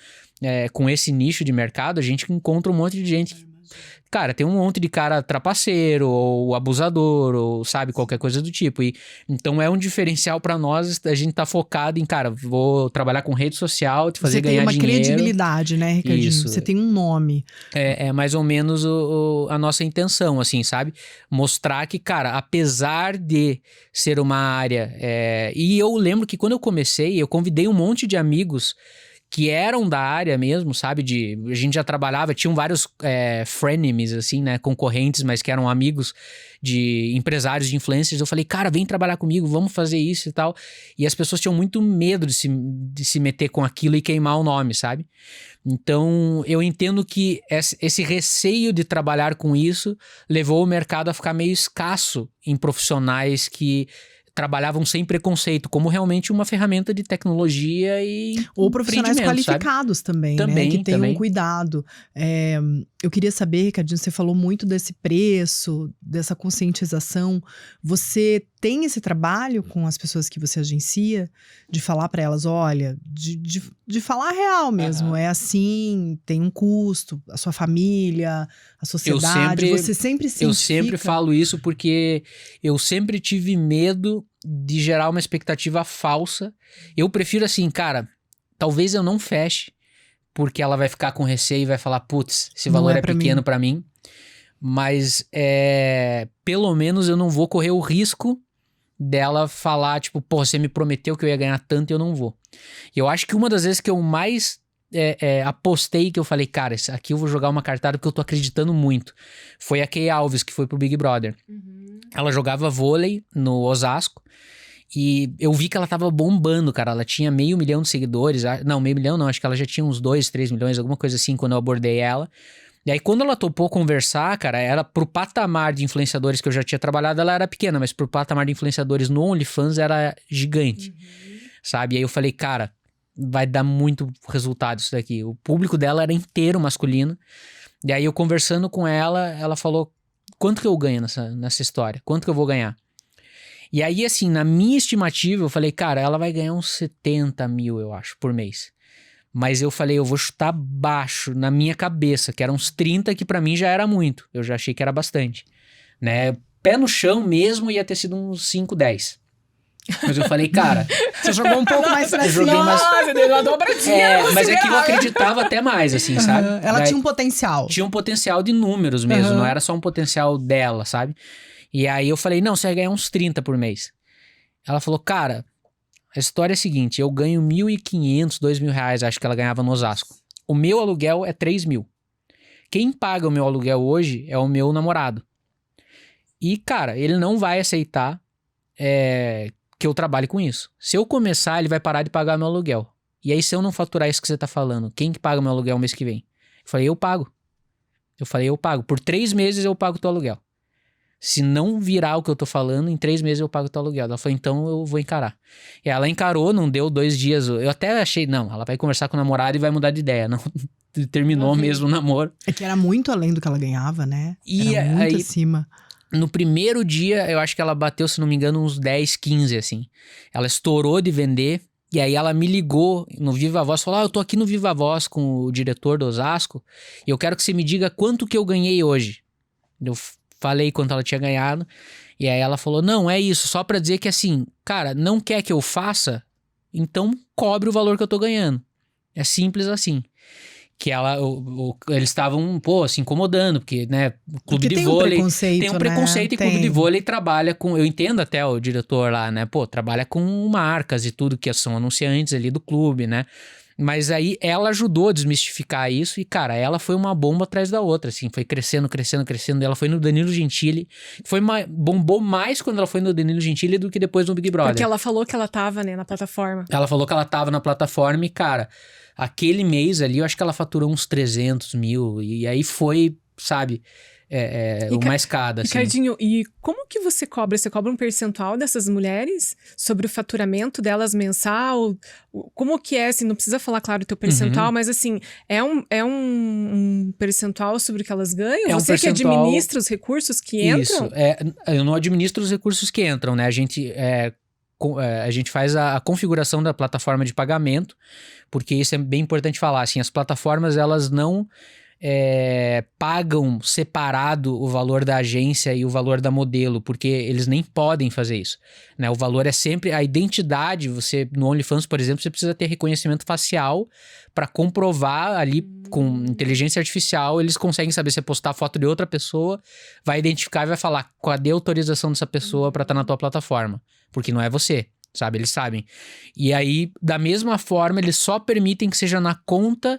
Speaker 3: esse nicho de mercado, a gente encontra um monte de gente... Cara, tem um monte de cara trapaceiro ou abusador ou sabe, qualquer coisa do tipo. E então é um diferencial pra nós, a gente tá focado em, cara, vou trabalhar com rede social, te fazer ganhar dinheiro.
Speaker 2: Você tem uma credibilidade, né, Ricardinho?
Speaker 3: Isso.
Speaker 2: Você tem um nome.
Speaker 3: É mais ou menos a nossa intenção, assim, sabe? Mostrar que, cara, apesar de ser uma área... E eu lembro que quando eu comecei, eu convidei um monte de amigos que eram da área mesmo, sabe? A gente já trabalhava, tinham vários frenemies, assim, né? Concorrentes, mas que eram amigos de empresários, de influencers. Eu falei, cara, vem trabalhar comigo, vamos fazer isso e tal. E as pessoas tinham muito medo de se meter com aquilo e queimar o nome, sabe? Então, eu entendo que esse receio de trabalhar com isso levou o mercado a ficar meio escasso em profissionais que trabalhavam sem preconceito, como realmente uma ferramenta de tecnologia e
Speaker 2: ou profissionais qualificados, sabe? Também, né? Que tenham cuidado. Eu queria saber, Ricardinho, você falou muito desse preço, dessa conscientização. Você tem esse trabalho com as pessoas que você agencia, de falar para elas, olha, de falar real mesmo, é assim, tem um custo, a sua família, a sociedade, você sempre se
Speaker 3: Eu sempre falo isso porque eu sempre tive medo de gerar uma expectativa falsa. Eu prefiro assim, cara, talvez eu não feche, porque ela vai ficar com receio e vai falar, putz, esse valor é pequeno pra mim. Mas pelo menos eu não vou correr o risco dela falar, tipo, pô, você me prometeu que eu ia ganhar tanto e eu não vou. E eu acho que uma das vezes que eu mais apostei, que eu falei, cara, isso aqui eu vou jogar uma cartada porque eu tô acreditando muito, foi a Kay Alves, que foi pro Big Brother. Ela jogava vôlei no Osasco e eu vi que ela tava bombando, cara. Ela tinha 500 mil de seguidores. Não, 500 mil não, acho que ela já tinha uns 2, 3 milhões, alguma coisa assim, quando eu abordei ela. E aí, quando ela topou conversar, cara, ela, pro patamar de influenciadores que eu já tinha trabalhado, ela era pequena, mas pro patamar de influenciadores no OnlyFans era gigante, sabe? E aí eu falei, cara, vai dar muito resultado isso daqui. O público dela era inteiro masculino. E aí, eu conversando com ela, ela falou, quanto que eu ganho nessa história? Quanto que eu vou ganhar? E aí, assim, na minha estimativa, eu falei, cara, ela vai ganhar uns 70 mil, eu acho, por mês. Mas eu falei, eu vou chutar baixo na minha cabeça, que eram uns 30, que pra mim já era muito. Eu já achei que era bastante, né? Pé no chão mesmo ia ter sido uns 5, 10. Mas eu falei, cara...
Speaker 2: Você jogou um pouco mais pra cima.
Speaker 1: Nossa, deu uma dobradinha.
Speaker 3: Mas é que eu acreditava até mais, assim, sabe?
Speaker 2: Ela tinha um potencial.
Speaker 3: Tinha um potencial de números mesmo, não era só um potencial dela, sabe? E aí eu falei, não, você vai ganhar uns 30 por mês. Ela falou, cara... A história é a seguinte, eu ganho 1.500, 2.000 reais, acho que ela ganhava no Osasco. O meu aluguel é 3 mil. Quem paga o meu aluguel hoje é o meu namorado. E, cara, ele não vai aceitar que eu trabalhe com isso. Se eu começar, ele vai parar de pagar meu aluguel. E aí, se eu não faturar isso que você tá falando, quem que paga meu aluguel mês que vem? Eu falei, eu pago. Por 3 meses eu pago o teu aluguel. Se não virar o que eu tô falando, em 3 meses eu pago o teu aluguel. Ela falou, então eu vou encarar. E ela encarou, não deu 2 dias. Eu até achei, não, ela vai conversar com o namorado e vai mudar de ideia. Não, terminou mesmo o namoro.
Speaker 2: É que era muito além do que ela ganhava, né?
Speaker 3: E
Speaker 2: era muito
Speaker 3: aí,
Speaker 2: acima.
Speaker 3: No primeiro dia, eu acho que ela bateu, se não me engano, uns 10, 15, assim. Ela estourou de vender. E aí ela me ligou no Viva Voz, falou, eu tô aqui no Viva Voz com o diretor do Osasco e eu quero que você me diga quanto que eu ganhei hoje. Eu falei quanto ela tinha ganhado. E aí ela falou, não, é isso, só pra dizer que assim, cara, não quer que eu faça, então cobre o valor que eu tô ganhando. É simples assim. Que eles estavam, se incomodando, porque, né, o clube de vôlei... Tem um preconceito, e clube de vôlei trabalha com... Eu entendo até o diretor lá, né, trabalha com marcas e tudo, que são anunciantes ali do clube, né. Mas aí ela ajudou a desmistificar isso e, cara, ela foi uma bomba atrás da outra, assim, foi crescendo. Ela foi no Danilo Gentili, bombou mais quando ela foi no Danilo Gentili do que depois no Big Brother.
Speaker 1: Porque ela falou que ela tava, né, na plataforma. Ela
Speaker 3: falou que ela tava na plataforma e, cara, aquele mês ali, eu acho que ela faturou uns 300 mil e aí foi, sabe... uma escada, assim.
Speaker 1: Ricardinho, e como que você cobra? Você cobra um percentual dessas mulheres sobre o faturamento delas mensal? Como que é, assim, não precisa falar, claro, o teu percentual, mas assim, é um percentual sobre o que elas ganham? Você que administra os recursos que entram?
Speaker 3: Isso, eu não administro os recursos que entram, né? A gente faz a configuração da plataforma de pagamento, porque isso é bem importante falar, assim, as plataformas, elas não... pagam separado o valor da agência e o valor da modelo, porque eles nem podem fazer isso, né? O valor é sempre a identidade. Você no OnlyFans, por exemplo, você precisa ter reconhecimento facial para comprovar ali com inteligência artificial, eles conseguem saber se postar foto de outra pessoa, vai identificar e vai falar cadê a autorização dessa pessoa para estar na tua plataforma, porque não é você, sabe? Eles sabem. E aí, da mesma forma, eles só permitem que seja na conta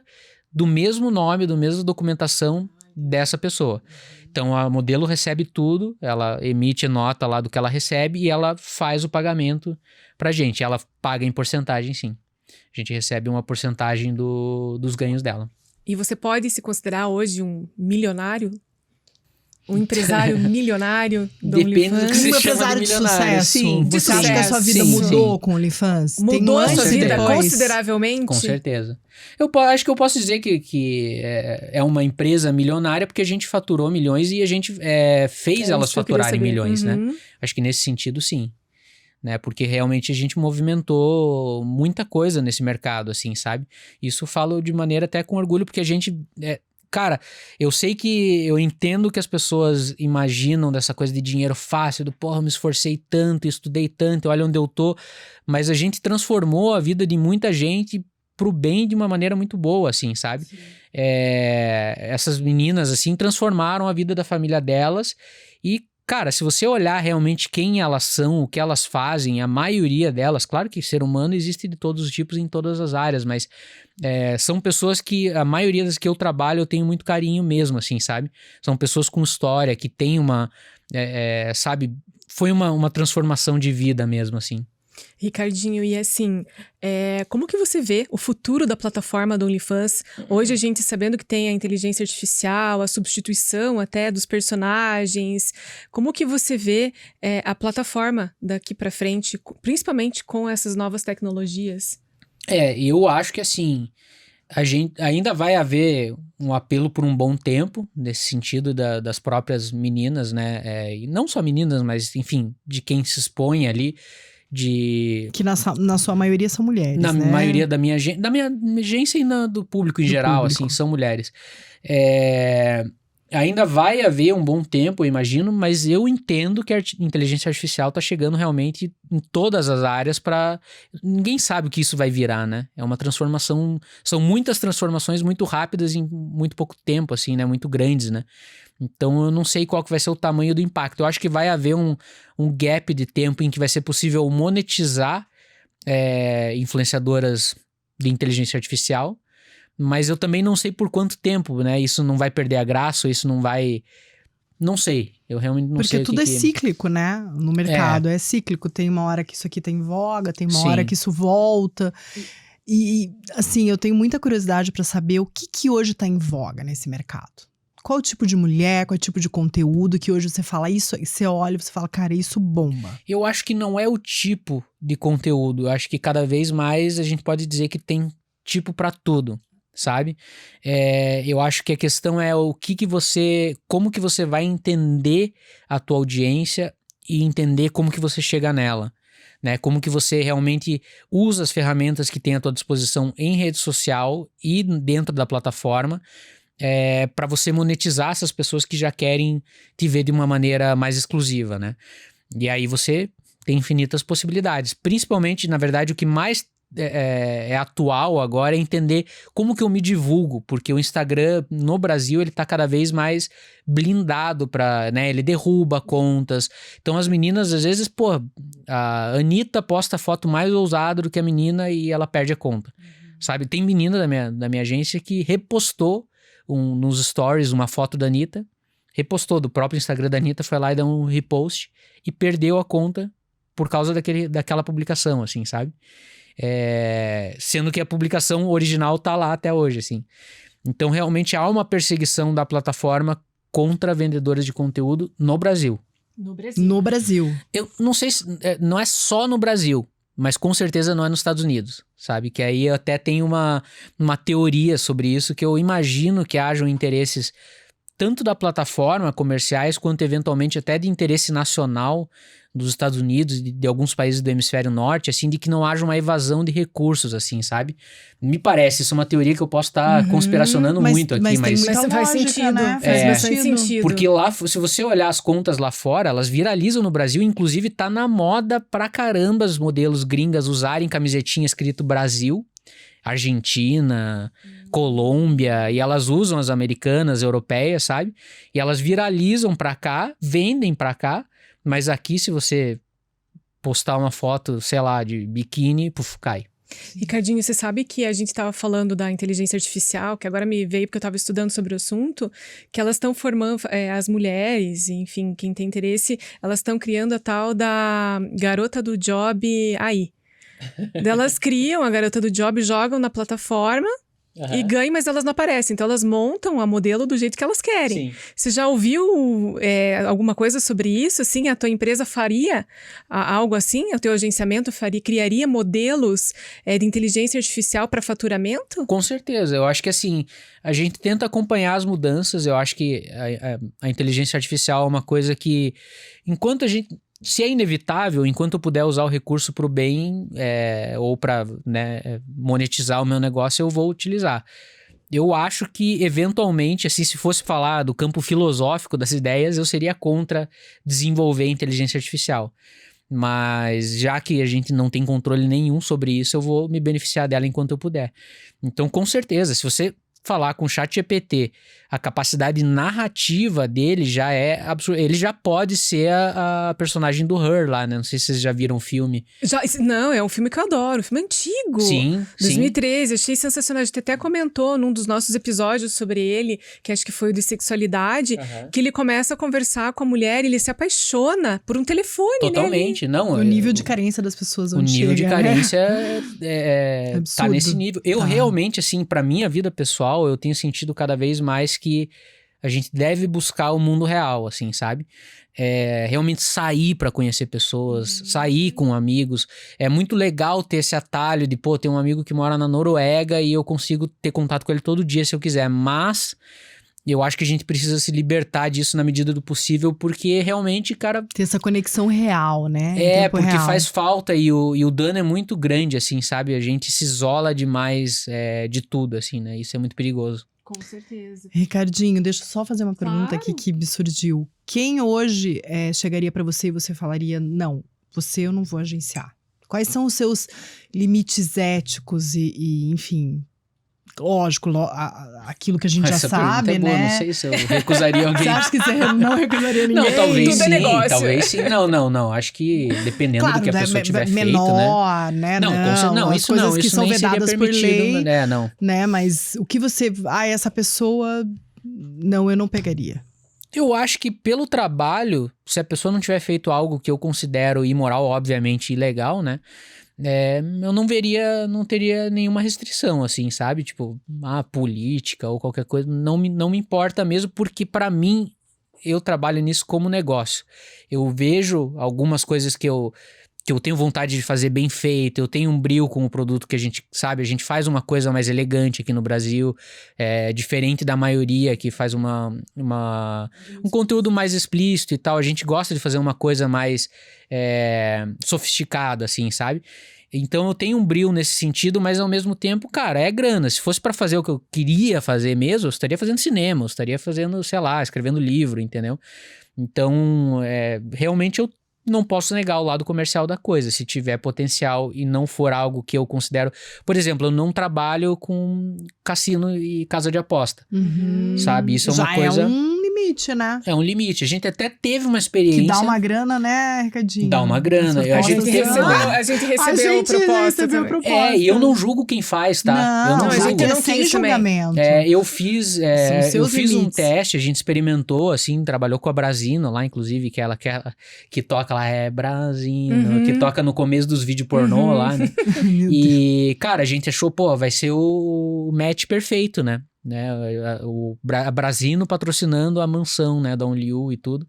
Speaker 3: do mesmo nome, do mesmo documentação dessa pessoa. Então, a modelo recebe tudo, ela emite nota lá do que ela recebe e ela faz o pagamento pra gente. Ela paga em porcentagem, sim. A gente recebe uma porcentagem dos ganhos dela.
Speaker 1: E você pode se considerar hoje um milionário? Um empresário milionário do
Speaker 3: Depende
Speaker 1: OnlyFans?
Speaker 3: do que você
Speaker 2: Um
Speaker 3: chama
Speaker 2: empresário de sucesso.
Speaker 3: Sim,
Speaker 2: Você acha que a sua vida mudou com o OnlyFans?
Speaker 1: Mudou a sua vida
Speaker 2: depois?
Speaker 1: consideravelmente?
Speaker 3: Com certeza. Eu acho que eu posso dizer que é uma empresa milionária porque a gente faturou milhões e a gente fez elas faturarem milhões, né? Acho que nesse sentido, sim. Né? Porque realmente a gente movimentou muita coisa nesse mercado, assim, sabe? Isso eu falo de maneira até com orgulho, porque a gente... Cara, eu sei que eu entendo que as pessoas imaginam dessa coisa de dinheiro fácil, eu me esforcei tanto, estudei tanto, olha onde eu tô, mas a gente transformou a vida de muita gente pro bem de uma maneira muito boa, assim, sabe? Essas meninas, assim, transformaram a vida da família delas e, cara, se você olhar realmente quem elas são, o que elas fazem, a maioria delas, claro que ser humano existe de todos os tipos em todas as áreas, mas são pessoas que, a maioria das que eu trabalho, eu tenho muito carinho mesmo, assim, sabe? São pessoas com história, que tem uma, sabe, foi uma transformação de vida mesmo, assim.
Speaker 1: Ricardinho, e assim, como que você vê o futuro da plataforma do OnlyFans? Hoje a gente sabendo que tem a inteligência artificial, a substituição até dos personagens, como que você vê a plataforma daqui pra frente, principalmente com essas novas tecnologias?
Speaker 3: Eu acho que assim, a gente ainda vai haver um apelo por um bom tempo, nesse sentido das próprias meninas, né? E não só meninas, mas enfim, de quem se expõe ali.
Speaker 2: Que na sua maioria são mulheres,
Speaker 3: na
Speaker 2: né?
Speaker 3: maioria da minha agência e do público em geral, assim, são mulheres. Ainda vai haver um bom tempo, eu imagino, mas eu entendo que a inteligência artificial tá chegando realmente em todas as áreas para ninguém sabe o que isso vai virar, né? É uma transformação, são muitas transformações muito rápidas em muito pouco tempo, assim, né? Muito grandes, né? Então eu não sei qual que vai ser o tamanho do impacto. Eu acho que vai haver um gap de tempo em que vai ser possível monetizar influenciadoras de inteligência artificial, mas eu também não sei por quanto tempo, né? Isso não vai perder a graça, isso não vai... Não sei, eu realmente não sei.
Speaker 2: Porque tudo é cíclico, né? No mercado é cíclico. Tem uma hora que isso aqui tem voga, tem uma hora que isso volta. E assim, eu tenho muita curiosidade para saber o que hoje tá em voga nesse mercado. Qual o tipo de mulher, qual o tipo de conteúdo que hoje você fala isso, você olha e você fala, cara, isso bomba.
Speaker 3: Eu acho que não é o tipo de conteúdo. Eu acho que cada vez mais a gente pode dizer que tem tipo para tudo, sabe? Eu acho que a questão é como que você vai entender a tua audiência e entender como que você chega nela, né? Como que você realmente usa as ferramentas que tem à tua disposição em rede social e dentro da plataforma, para você monetizar essas pessoas que já querem te ver de uma maneira mais exclusiva, né? E aí você tem infinitas possibilidades. Principalmente, na verdade, o que mais é atual agora é entender como que eu me divulgo, porque o Instagram no Brasil ele tá cada vez mais blindado para, né, ele derruba contas. Então as meninas às vezes, a Anitta posta foto mais ousada do que a menina e ela perde a conta, sabe? Tem menina da minha agência que repostou nos stories uma foto da Anitta, repostou do próprio Instagram da Anitta, foi lá e deu um repost e perdeu a conta por causa daquela publicação, assim, sabe? Sendo que a publicação original tá lá até hoje, assim. Então, realmente, há uma perseguição da plataforma contra vendedoras de conteúdo no Brasil.
Speaker 2: No Brasil.
Speaker 3: Eu não sei se... não é só no Brasil, mas com certeza não é nos Estados Unidos, sabe? Que aí até tem uma teoria sobre isso, que eu imagino que hajam interesses tanto da plataforma, comerciais, quanto eventualmente até de interesse nacional dos Estados Unidos, de alguns países do hemisfério norte, assim, de que não haja uma evasão de recursos, assim, sabe? Me parece, isso é uma teoria que eu posso estar conspiracionando muito aqui, mas
Speaker 2: faz
Speaker 1: lógica,
Speaker 2: sentido, né?
Speaker 1: Faz bastante sentido.
Speaker 3: Porque lá, se você olhar as contas lá fora, elas viralizam no Brasil, inclusive tá na moda pra caramba os modelos gringas usarem camisetinha escrito Brasil, Argentina, Colômbia, e elas usam as americanas, europeias, sabe? E elas viralizam pra cá, vendem pra cá, mas aqui se você postar uma foto, sei lá, de biquíni, cai.
Speaker 1: Ricardinho, você sabe que a gente estava falando da inteligência artificial, que agora me veio porque eu estava estudando sobre o assunto, que elas estão formando, as mulheres, enfim, quem tem interesse, elas estão criando a tal da garota do job AI. Elas criam a garota do job, jogam na plataforma e ganham, mas elas não aparecem. Então elas montam a modelo do jeito que elas querem.
Speaker 3: Sim.
Speaker 1: Você já ouviu alguma coisa sobre isso? Assim, a tua empresa faria algo assim? O teu agenciamento criaria modelos de inteligência artificial para faturamento?
Speaker 3: Com certeza. Eu acho que assim, a gente tenta acompanhar as mudanças. Eu acho que a inteligência artificial é uma coisa que, enquanto a gente... Se é inevitável, enquanto eu puder usar o recurso para o bem ou para, né, monetizar o meu negócio, eu vou utilizar. Eu acho que, eventualmente, assim, se fosse falar do campo filosófico das ideias, eu seria contra desenvolver inteligência artificial. Mas já que a gente não tem controle nenhum sobre isso, eu vou me beneficiar dela enquanto eu puder. Então, com certeza, se você falar com o ChatGPT, a capacidade narrativa dele já é absurda. Ele já pode ser a personagem do Her lá, né? Não sei se vocês já viram o filme.
Speaker 1: Não, é um filme que eu adoro, um filme antigo.
Speaker 3: Sim,
Speaker 1: 2013, achei sensacional. A gente até comentou num dos nossos episódios sobre ele, que acho que foi o de sexualidade, que ele começa a conversar com a mulher e ele se apaixona por um telefone,
Speaker 3: Totalmente,
Speaker 1: né?
Speaker 3: não.
Speaker 2: O nível de carência das pessoas
Speaker 3: O nível de carência tá
Speaker 2: absurdo.
Speaker 3: nesse nível. Eu realmente, assim, pra minha vida pessoal, eu tenho sentido cada vez mais que a gente deve buscar o mundo real, assim, sabe? Realmente sair pra conhecer pessoas, sair com amigos. É muito legal ter esse atalho de, pô, tem um amigo que mora na Noruega e eu consigo ter contato com ele todo dia se eu quiser. Mas eu acho que a gente precisa se libertar disso na medida do possível, porque realmente, cara...
Speaker 2: Ter essa conexão real, né?
Speaker 3: Porque faz falta e o dano é muito grande, assim, sabe? A gente se isola demais de tudo, assim, né? Isso é muito perigoso.
Speaker 1: Com certeza.
Speaker 2: Ricardinho, deixa eu só fazer uma pergunta
Speaker 1: Claro.
Speaker 2: aqui que me surgiu. Quem hoje chegaria pra você e você falaria, não, você eu não vou agenciar? Quais são os seus limites éticos e enfim... Lógico, aquilo que a gente já sabe,
Speaker 3: é boa,
Speaker 2: né?
Speaker 3: não sei se eu recusaria alguém.
Speaker 2: Você acha que você não recusaria ninguém?
Speaker 3: Não, talvez
Speaker 1: Tudo é
Speaker 3: sim,
Speaker 1: negócio.
Speaker 3: talvez sim. Não. Acho que dependendo
Speaker 2: Claro,
Speaker 3: do que a pessoa tiver feito, né?
Speaker 2: menor, né?
Speaker 3: Não,
Speaker 2: as
Speaker 3: isso
Speaker 2: coisas
Speaker 3: não.
Speaker 2: que
Speaker 3: Isso
Speaker 2: são
Speaker 3: nem seria
Speaker 2: vedadas por
Speaker 3: permitido,
Speaker 2: lei,
Speaker 3: não.
Speaker 2: né? Mas o que você... essa pessoa... Não, eu não pegaria.
Speaker 3: Eu acho que pelo trabalho, se a pessoa não tiver feito algo que eu considero imoral, obviamente ilegal, né? Eu não teria nenhuma restrição, assim, sabe? Tipo, política ou qualquer coisa, não me importa mesmo, porque pra mim, eu trabalho nisso como negócio. Eu vejo algumas coisas que eu tenho vontade de fazer bem feito, eu tenho um brio com o produto que a gente faz uma coisa mais elegante aqui no Brasil, diferente da maioria que faz um conteúdo mais explícito e tal, a gente gosta de fazer uma coisa mais sofisticada, assim, sabe? Então eu tenho um brio nesse sentido, mas ao mesmo tempo, cara, é grana. Se fosse pra fazer o que eu queria fazer mesmo, eu estaria fazendo cinema, eu estaria fazendo, sei lá, escrevendo livro, entendeu? Então, realmente eu não posso negar o lado comercial da coisa, se tiver potencial e não for algo que eu considero... Por exemplo, eu não trabalho com cassino e casa de aposta, sabe? Isso é uma coisa...
Speaker 2: É um limite, né?
Speaker 3: É um limite. A gente até teve uma experiência...
Speaker 2: Que dá uma grana, né, Ricardinho?
Speaker 3: Dá uma grana.
Speaker 1: A gente recebeu proposta também.
Speaker 3: E eu não julgo quem faz, tá? Eu não
Speaker 1: a
Speaker 3: julgo.
Speaker 1: gente não
Speaker 2: sem
Speaker 1: quis também.
Speaker 2: julgamento.
Speaker 3: Eu fiz um teste, a gente experimentou, assim, trabalhou com a Brasino lá, inclusive, que ela que toca lá, Brasino, que toca no começo dos vídeos pornô lá, né? E, cara, a gente achou, pô, vai ser o match perfeito, né? A Brasino patrocinando a mansão, né, da OnlyU e tudo.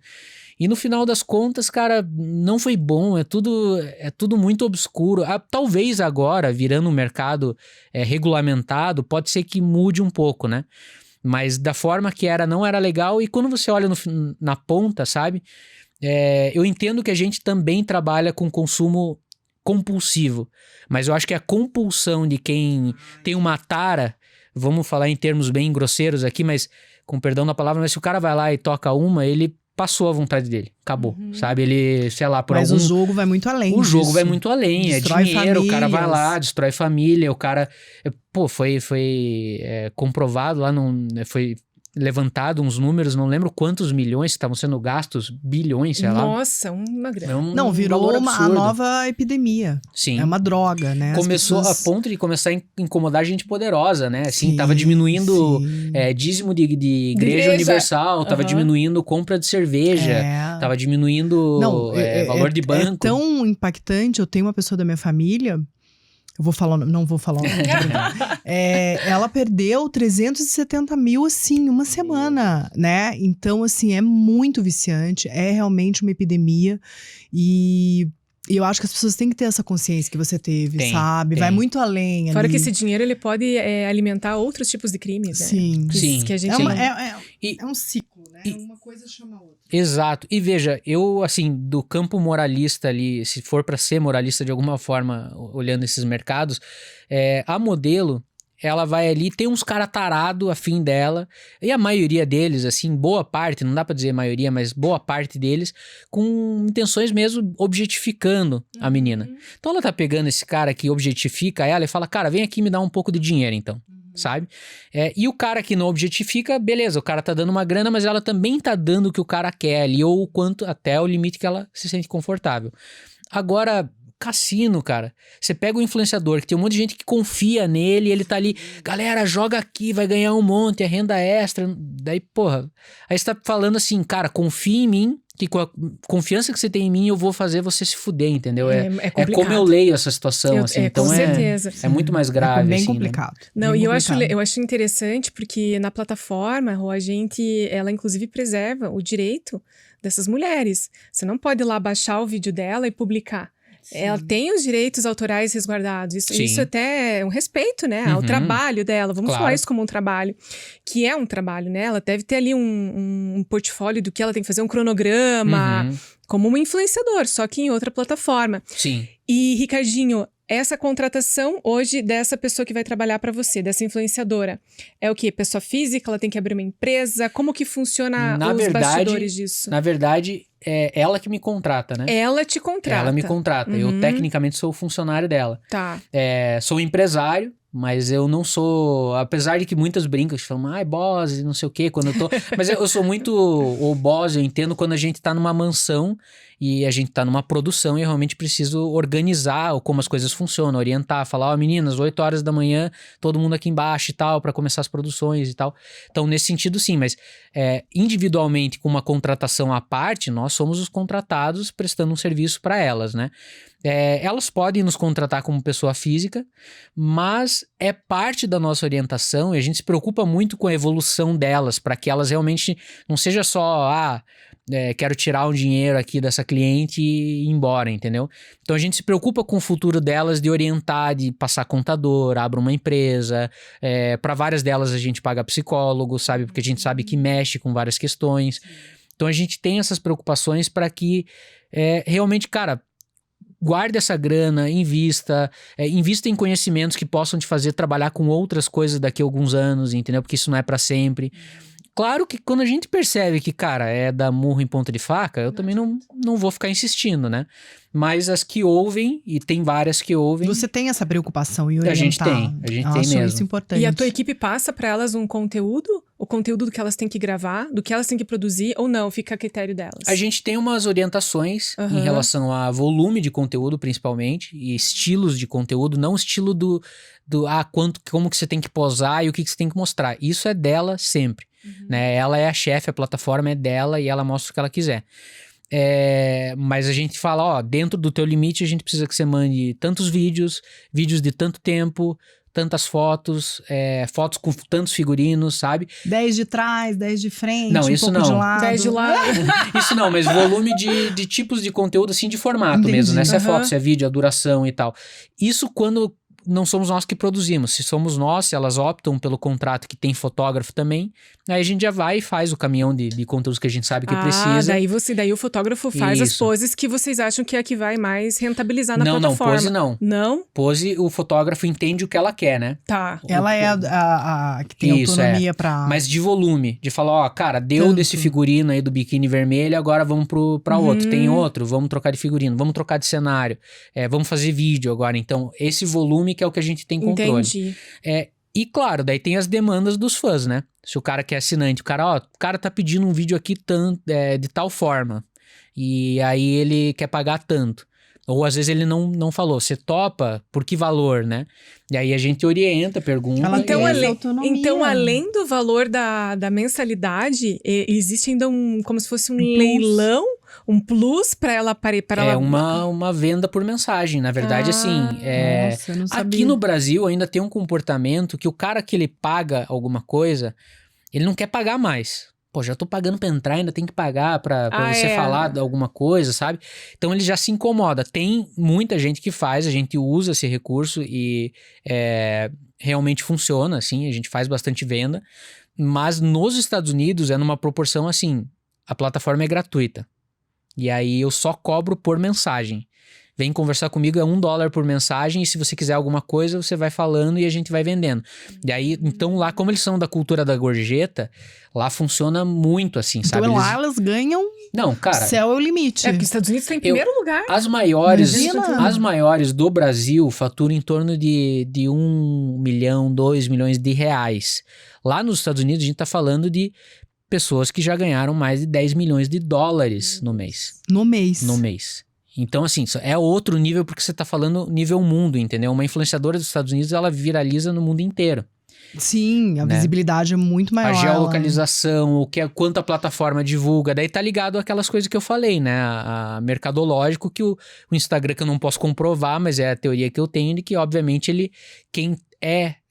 Speaker 3: E no final das contas, cara, não foi bom, é tudo muito obscuro. Talvez agora, virando um mercado regulamentado, pode ser que mude um pouco, né? Mas da forma que não era legal. E quando você olha na ponta, sabe? Eu entendo que a gente também trabalha com consumo compulsivo. Mas eu acho que a compulsão de quem tem uma tara, vamos falar em termos bem grosseiros aqui, mas com perdão da palavra, mas se o cara vai lá e toca ele passou a vontade dele, acabou, sabe? Ele, sei lá,
Speaker 2: Mas o jogo vai muito além
Speaker 3: O jogo vai muito além,
Speaker 2: destrói
Speaker 3: dinheiro, famílias. O cara vai lá, destrói família, o cara... Pô, foi comprovado lá, foi levantado uns números, não lembro quantos milhões estavam sendo gastos, bilhões, sei lá.
Speaker 1: Nossa, uma grana.
Speaker 2: Não, virou a nova epidemia.
Speaker 3: Sim.
Speaker 2: É uma droga, né?
Speaker 3: Começou a ponto de começar a incomodar gente poderosa, né? Assim, tava diminuindo dízimo de igreja universal, tava diminuindo compra de cerveja, tava diminuindo valor de banco.
Speaker 2: É tão impactante, eu tenho uma pessoa da minha família... não vou falar o nome. Ela perdeu 370 mil, assim, uma semana, né? Então, assim, é muito viciante, é realmente uma epidemia e eu acho que as pessoas têm que ter essa consciência que você teve, sabe? Vai muito além.
Speaker 1: Fora que esse dinheiro, ele pode alimentar outros tipos de crimes, né?
Speaker 2: Sim.
Speaker 1: Que a gente
Speaker 2: é um ciclo, né? Uma coisa chama a outra.
Speaker 3: Exato. E veja, eu, assim, do campo moralista ali, se for para ser moralista de alguma forma, olhando esses mercados, a Modelo, ela vai ali, tem uns cara tarado afim dela, e a maioria deles, assim, boa parte, não dá pra dizer maioria, mas boa parte deles, com intenções mesmo objetificando a menina. Então ela tá pegando esse cara que objetifica ela e fala, cara, vem aqui me dar um pouco de dinheiro então, sabe? E o cara que não objetifica, beleza, o cara tá dando uma grana, mas ela também tá dando o que o cara quer ali, ou o quanto, até o limite que ela se sente confortável. Agora, cassino, cara. Você pega o influenciador, que tem um monte de gente que confia nele, ele tá ali, galera, joga aqui, vai ganhar um monte, é renda extra. Daí, porra, aí você tá falando assim, cara, confia em mim, que com a confiança que você tem em mim, eu vou fazer você se fuder, entendeu? É como eu leio essa situação, assim. Então
Speaker 1: com certeza.
Speaker 3: É muito mais grave,
Speaker 2: bem
Speaker 3: assim,
Speaker 2: complicado.
Speaker 3: né?
Speaker 1: Não,
Speaker 2: bem
Speaker 1: e
Speaker 2: complicado.
Speaker 1: eu acho interessante porque na plataforma, Rô, ela inclusive preserva o direito dessas mulheres. Você não pode ir lá baixar o vídeo dela e publicar. Ela tem os direitos autorais resguardados. Isso até é um respeito, né? Ao trabalho dela. Vamos falar isso como um trabalho. Que é um trabalho, né? Ela deve ter ali um portfólio do que ela tem que fazer, um cronograma. Como um influenciador, só que em outra plataforma.
Speaker 3: Sim.
Speaker 1: E, Ricardinho, essa contratação hoje dessa pessoa que vai trabalhar para você, dessa influenciadora, é o quê? Pessoa física? Ela tem que abrir uma empresa? Como que funciona bastidores disso?
Speaker 3: Na verdade, é ela que me contrata, né?
Speaker 1: Ela te contrata.
Speaker 3: Ela me contrata. Eu, tecnicamente, sou o funcionário dela.
Speaker 1: Tá.
Speaker 3: Sou empresário, mas eu não sou... Apesar de que muitas brincam, falam, ai, boss, não sei o quê, quando eu tô... Mas eu sou muito o boss, eu entendo quando a gente tá numa mansão e a gente tá numa produção e eu realmente preciso organizar como as coisas funcionam, orientar, falar, ó, meninas, 8 horas da manhã, todo mundo aqui embaixo e tal, pra começar as produções e tal. Então, nesse sentido, sim, mas individualmente, com uma contratação à parte, nós somos os contratados prestando um serviço para elas, né? Elas podem nos contratar como pessoa física, mas é parte da nossa orientação e a gente se preocupa muito com a evolução delas, para que elas realmente não seja só, quero tirar um dinheiro aqui dessa cliente e ir embora, entendeu? Então a gente se preocupa com o futuro delas, de orientar, de passar contador, abra uma empresa, para várias delas a gente paga psicólogo, sabe? Porque a gente sabe que mexe com várias questões. Então a gente tem essas preocupações para que realmente, cara, guarde essa grana, invista em conhecimentos que possam te fazer trabalhar com outras coisas daqui a alguns anos, entendeu? Porque isso não é para sempre. Claro que quando a gente percebe que, cara, é dar murro em ponta de faca, eu também não vou ficar insistindo, né? Mas as que ouvem, e tem várias que ouvem...
Speaker 2: Você tem essa preocupação em orientar?
Speaker 3: A gente tem mesmo.
Speaker 2: Isso importante.
Speaker 1: E a tua equipe passa para elas um conteúdo? O conteúdo do que elas têm que gravar, do que elas têm que produzir, ou não? Fica a critério delas?
Speaker 3: A gente tem umas orientações em relação a volume de conteúdo, principalmente, e estilos de conteúdo, não o estilo como que você tem que posar e o que você tem que mostrar. Isso é dela sempre, né? Ela é a chefe, a plataforma é dela e ela mostra o que ela quiser. Mas a gente fala, ó, dentro do teu limite a gente precisa que você mande tantos vídeos de tanto tempo, tantas fotos, fotos com tantos figurinos, sabe?
Speaker 2: 10 de trás, 10 de frente,
Speaker 3: não, isso
Speaker 2: pouco
Speaker 3: não.
Speaker 2: de lado.
Speaker 1: 10 de lado.
Speaker 3: Isso não, mas volume de tipos de conteúdo, assim, de formato mesmo, né? Se é foto, se é vídeo, a duração e tal. Isso quando não somos nós que produzimos. Se somos nós, se elas optam pelo contrato que tem fotógrafo também, aí a gente já vai e faz o caminhão de conteúdos que a gente sabe que precisa.
Speaker 1: Daí o fotógrafo faz as poses que vocês acham que é a que vai mais rentabilizar na plataforma.
Speaker 3: Não, pose não.
Speaker 1: Não?
Speaker 3: Pose, o fotógrafo entende o que ela quer, né?
Speaker 1: Tá.
Speaker 2: Ela é a que tem autonomia pra...
Speaker 3: Mas de volume, de falar, ó, cara, deu desse figurino aí do biquíni vermelho, agora vamos pra outro. Tem outro, vamos trocar de figurino, vamos trocar de cenário, vamos fazer vídeo agora. Então, esse volume que é o que a gente tem controle.
Speaker 1: Entendi.
Speaker 3: E claro, daí tem as demandas dos fãs, né? Se o cara que é assinante, o cara tá pedindo um vídeo aqui de tal forma, e aí ele quer pagar tanto. Ou às vezes ele não falou, você topa por que valor, né? E aí a gente orienta, pergunta.
Speaker 1: Então, além do valor da mensalidade, existe ainda como se fosse um leilão, um plus para ela
Speaker 3: uma venda por mensagem. Na verdade,
Speaker 2: Nossa, eu não sabia.
Speaker 3: Aqui no Brasil ainda tem um comportamento que o cara que ele paga alguma coisa, ele não quer pagar mais. Pô, já tô pagando pra entrar, ainda tem que pagar pra você falar de alguma coisa, sabe? Então ele já se incomoda. Tem muita gente que faz, a gente usa esse recurso e realmente funciona, assim, a gente faz bastante venda. Mas nos Estados Unidos é numa proporção assim, a plataforma é gratuita. E aí eu só cobro por mensagem. vem conversar comigo, é $1 por mensagem, e se você quiser alguma coisa, você vai falando e a gente vai vendendo. E aí, então lá, como eles são da cultura da gorjeta, lá funciona muito assim,
Speaker 2: Então
Speaker 3: sabe?
Speaker 2: lá elas ganham,
Speaker 3: Não, cara...
Speaker 2: céu é o limite.
Speaker 1: É porque os Estados Unidos estão em primeiro lugar.
Speaker 3: As maiores,
Speaker 2: Imagina.
Speaker 3: as maiores do Brasil faturam em torno de 1 milhão, 2 milhões de reais. Lá nos Estados Unidos, a gente tá falando de pessoas que já ganharam mais de 10 milhões de dólares no mês.
Speaker 2: No mês.
Speaker 3: No mês. Então, assim, é outro nível porque você tá falando nível mundo, entendeu? Uma influenciadora dos Estados Unidos, ela viraliza no mundo inteiro.
Speaker 2: Sim, a
Speaker 3: Né?
Speaker 2: visibilidade é muito maior.
Speaker 3: A
Speaker 2: lá.
Speaker 3: geolocalização, quanto a plataforma divulga, daí tá ligado àquelas coisas que eu falei, né? A mercadológico, que o Instagram, que eu não posso comprovar, mas é a teoria que eu tenho, de que, obviamente,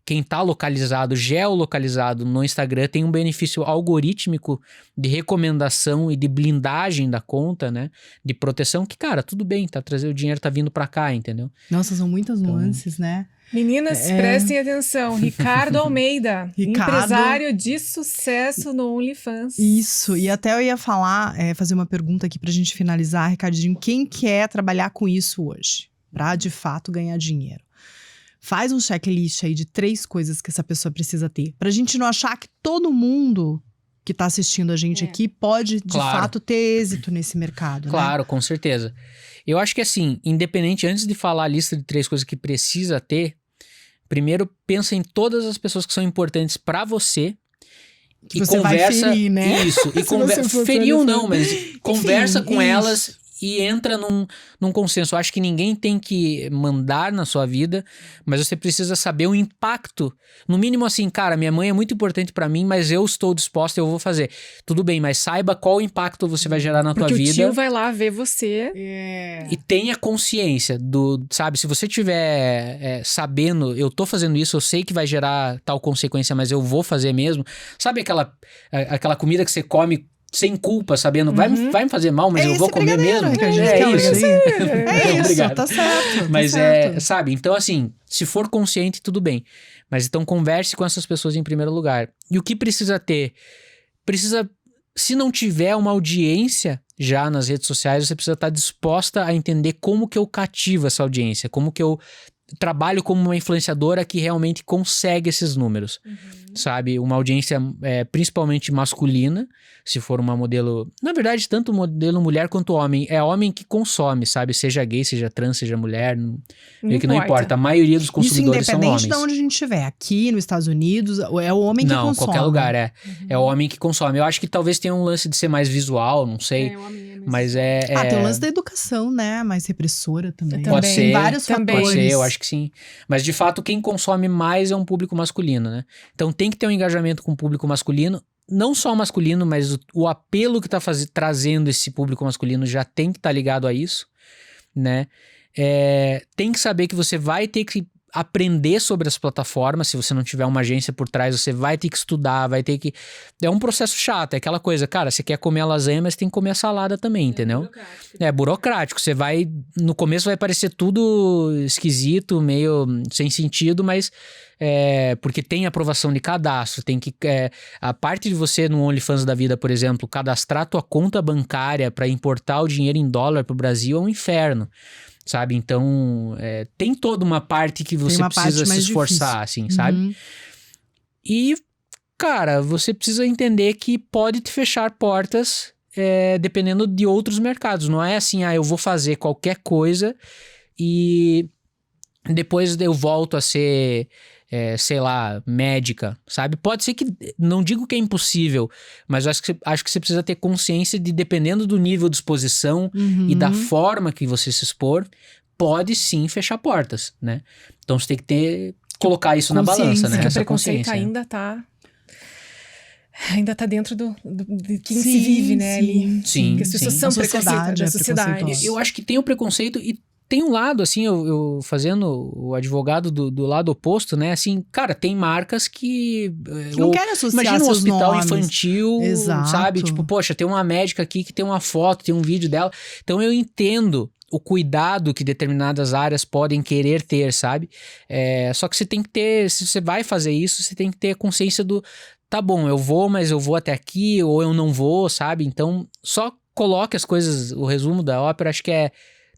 Speaker 3: quem tá localizado, geolocalizado no Instagram, tem um benefício algorítmico de recomendação e de blindagem da conta, né? De proteção, que, cara, tudo bem, o dinheiro tá vindo pra cá, entendeu?
Speaker 2: Nossa, são muitas nuances, né?
Speaker 1: Meninas, prestem atenção. Ricardo Almeida, empresário de sucesso no OnlyFans.
Speaker 2: Isso, e até eu ia falar, fazer uma pergunta aqui pra gente finalizar, Ricardinho. Quem quer trabalhar com isso hoje? Pra, de fato, ganhar dinheiro? Faz um checklist aí de 3 coisas que essa pessoa precisa ter. Pra gente não achar que todo mundo que tá assistindo a gente aqui pode, de fato, ter êxito nesse mercado,
Speaker 3: Claro, com certeza. Eu acho que assim, independente, antes de falar a lista de 3 coisas que precisa ter, primeiro pensa em todas as pessoas que são importantes pra você.
Speaker 2: Que você vai ferir, né?
Speaker 3: Isso, e conversa. Ferir ou não, mas conversa com elas e entra num consenso. Eu acho que ninguém tem que mandar na sua vida, mas você precisa saber o impacto. No mínimo assim, cara, minha mãe é muito importante pra mim, mas eu estou disposta, eu vou fazer. Tudo bem, mas saiba qual impacto você vai gerar na tua vida.
Speaker 1: Porque o tio vai lá ver você.
Speaker 3: E tenha consciência sabe, se você tiver sabendo, eu tô fazendo isso, eu sei que vai gerar tal consequência, mas eu vou fazer mesmo. Sabe aquela comida que você come sem culpa, sabendo, vai me fazer mal, mas eu vou comer mesmo?
Speaker 2: É isso.
Speaker 3: Obrigado.
Speaker 2: Tá certo.
Speaker 3: Mas sabe, então assim, se for consciente, tudo bem. Mas então converse com essas pessoas em primeiro lugar. E o que precisa ter? Se não tiver uma audiência já nas redes sociais, você precisa estar disposta a entender como que eu cativo essa audiência, como que eu trabalho como uma influenciadora que realmente consegue esses números, sabe? Uma audiência principalmente masculina, se for uma modelo... Na verdade, tanto modelo mulher quanto homem. É homem que consome, sabe? Seja gay, seja trans, seja mulher, não importa. A maioria dos consumidores são homens.
Speaker 2: Isso independente de onde a gente estiver. Aqui, nos Estados Unidos, é o homem que consome.
Speaker 3: Não, qualquer lugar, é o homem que consome. Eu acho que talvez tenha um lance de ser mais visual, não sei. Mas
Speaker 2: tem o lance da educação, né? Mais repressora também.
Speaker 3: Pode ser.
Speaker 2: Tem vários fatores.
Speaker 3: Pode ser, eu acho que sim. Mas, de fato, quem consome mais é um público masculino, né? Então, tem que ter um engajamento com o público masculino. Não só o masculino, mas o apelo que tá trazendo esse público masculino já tem que estar ligado a isso, né? Tem que saber que você vai ter que aprender sobre as plataformas. Se você não tiver uma agência por trás, você vai ter que estudar, vai ter que... É um processo chato, é aquela coisa, cara, você quer comer a lasanha, mas tem que comer a salada também, entendeu? É burocrático, você vai... No começo vai parecer tudo esquisito, meio sem sentido, mas... porque tem aprovação de cadastro, tem que... a parte de você no OnlyFans da vida, por exemplo, cadastrar tua conta bancária para importar o dinheiro em dólar pro Brasil é um inferno. Sabe? Então, tem toda uma parte que você precisa se esforçar, assim, sabe? E, cara, você precisa entender que pode te fechar portas dependendo de outros mercados. Não é assim, eu vou fazer qualquer coisa e depois eu volto a ser... sei lá, médica, sabe? Pode ser que, não digo que é impossível, mas eu acho que você precisa ter consciência de, dependendo do nível de exposição e da forma que você se expor, pode sim fechar portas, né? Então você tem que colocar isso na balança, né?
Speaker 1: Que o
Speaker 3: essa
Speaker 1: preconceito
Speaker 3: consciência.
Speaker 1: ainda tá dentro de quem se vive, né? Ali.
Speaker 3: Sim,
Speaker 1: que as pessoas são preconceituosas da sociedade.
Speaker 3: Eu acho que tem o preconceito e tem um lado, assim, eu fazendo o advogado do lado oposto, né? Assim, cara, tem marcas que
Speaker 2: não querem associar
Speaker 3: imagina um hospital
Speaker 2: nomes.
Speaker 3: Infantil,
Speaker 2: Exato.
Speaker 3: sabe? Tipo, poxa, tem uma médica aqui que tem uma foto, tem um vídeo dela. Então eu entendo o cuidado que determinadas áreas podem querer ter, sabe? Só que você tem que ter, se você vai fazer isso, você tem que ter consciência do, tá bom, eu vou, mas eu vou até aqui, ou eu não vou, sabe? Então, só coloque as coisas, o resumo da ópera, acho que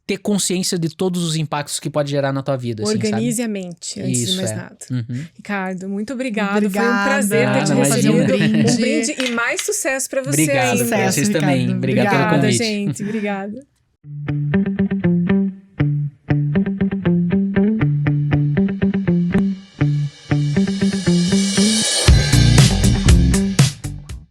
Speaker 3: ter consciência de todos os impactos que pode gerar na tua vida.
Speaker 1: Organize a mente, antes
Speaker 3: Isso,
Speaker 1: de mais
Speaker 3: é.
Speaker 1: nada.
Speaker 3: Uhum.
Speaker 1: Ricardo, muito obrigado.
Speaker 2: Obrigada.
Speaker 1: Foi um prazer ter te
Speaker 3: Imagina.
Speaker 1: recebido.
Speaker 2: Brinde.
Speaker 1: Um brinde e mais sucesso pra você
Speaker 3: Obrigado,
Speaker 1: ainda.
Speaker 2: Sucesso,
Speaker 3: vocês
Speaker 2: Ricardo.
Speaker 3: também. Obrigado pelo
Speaker 1: Obrigada,
Speaker 3: convite.
Speaker 1: gente. Obrigada.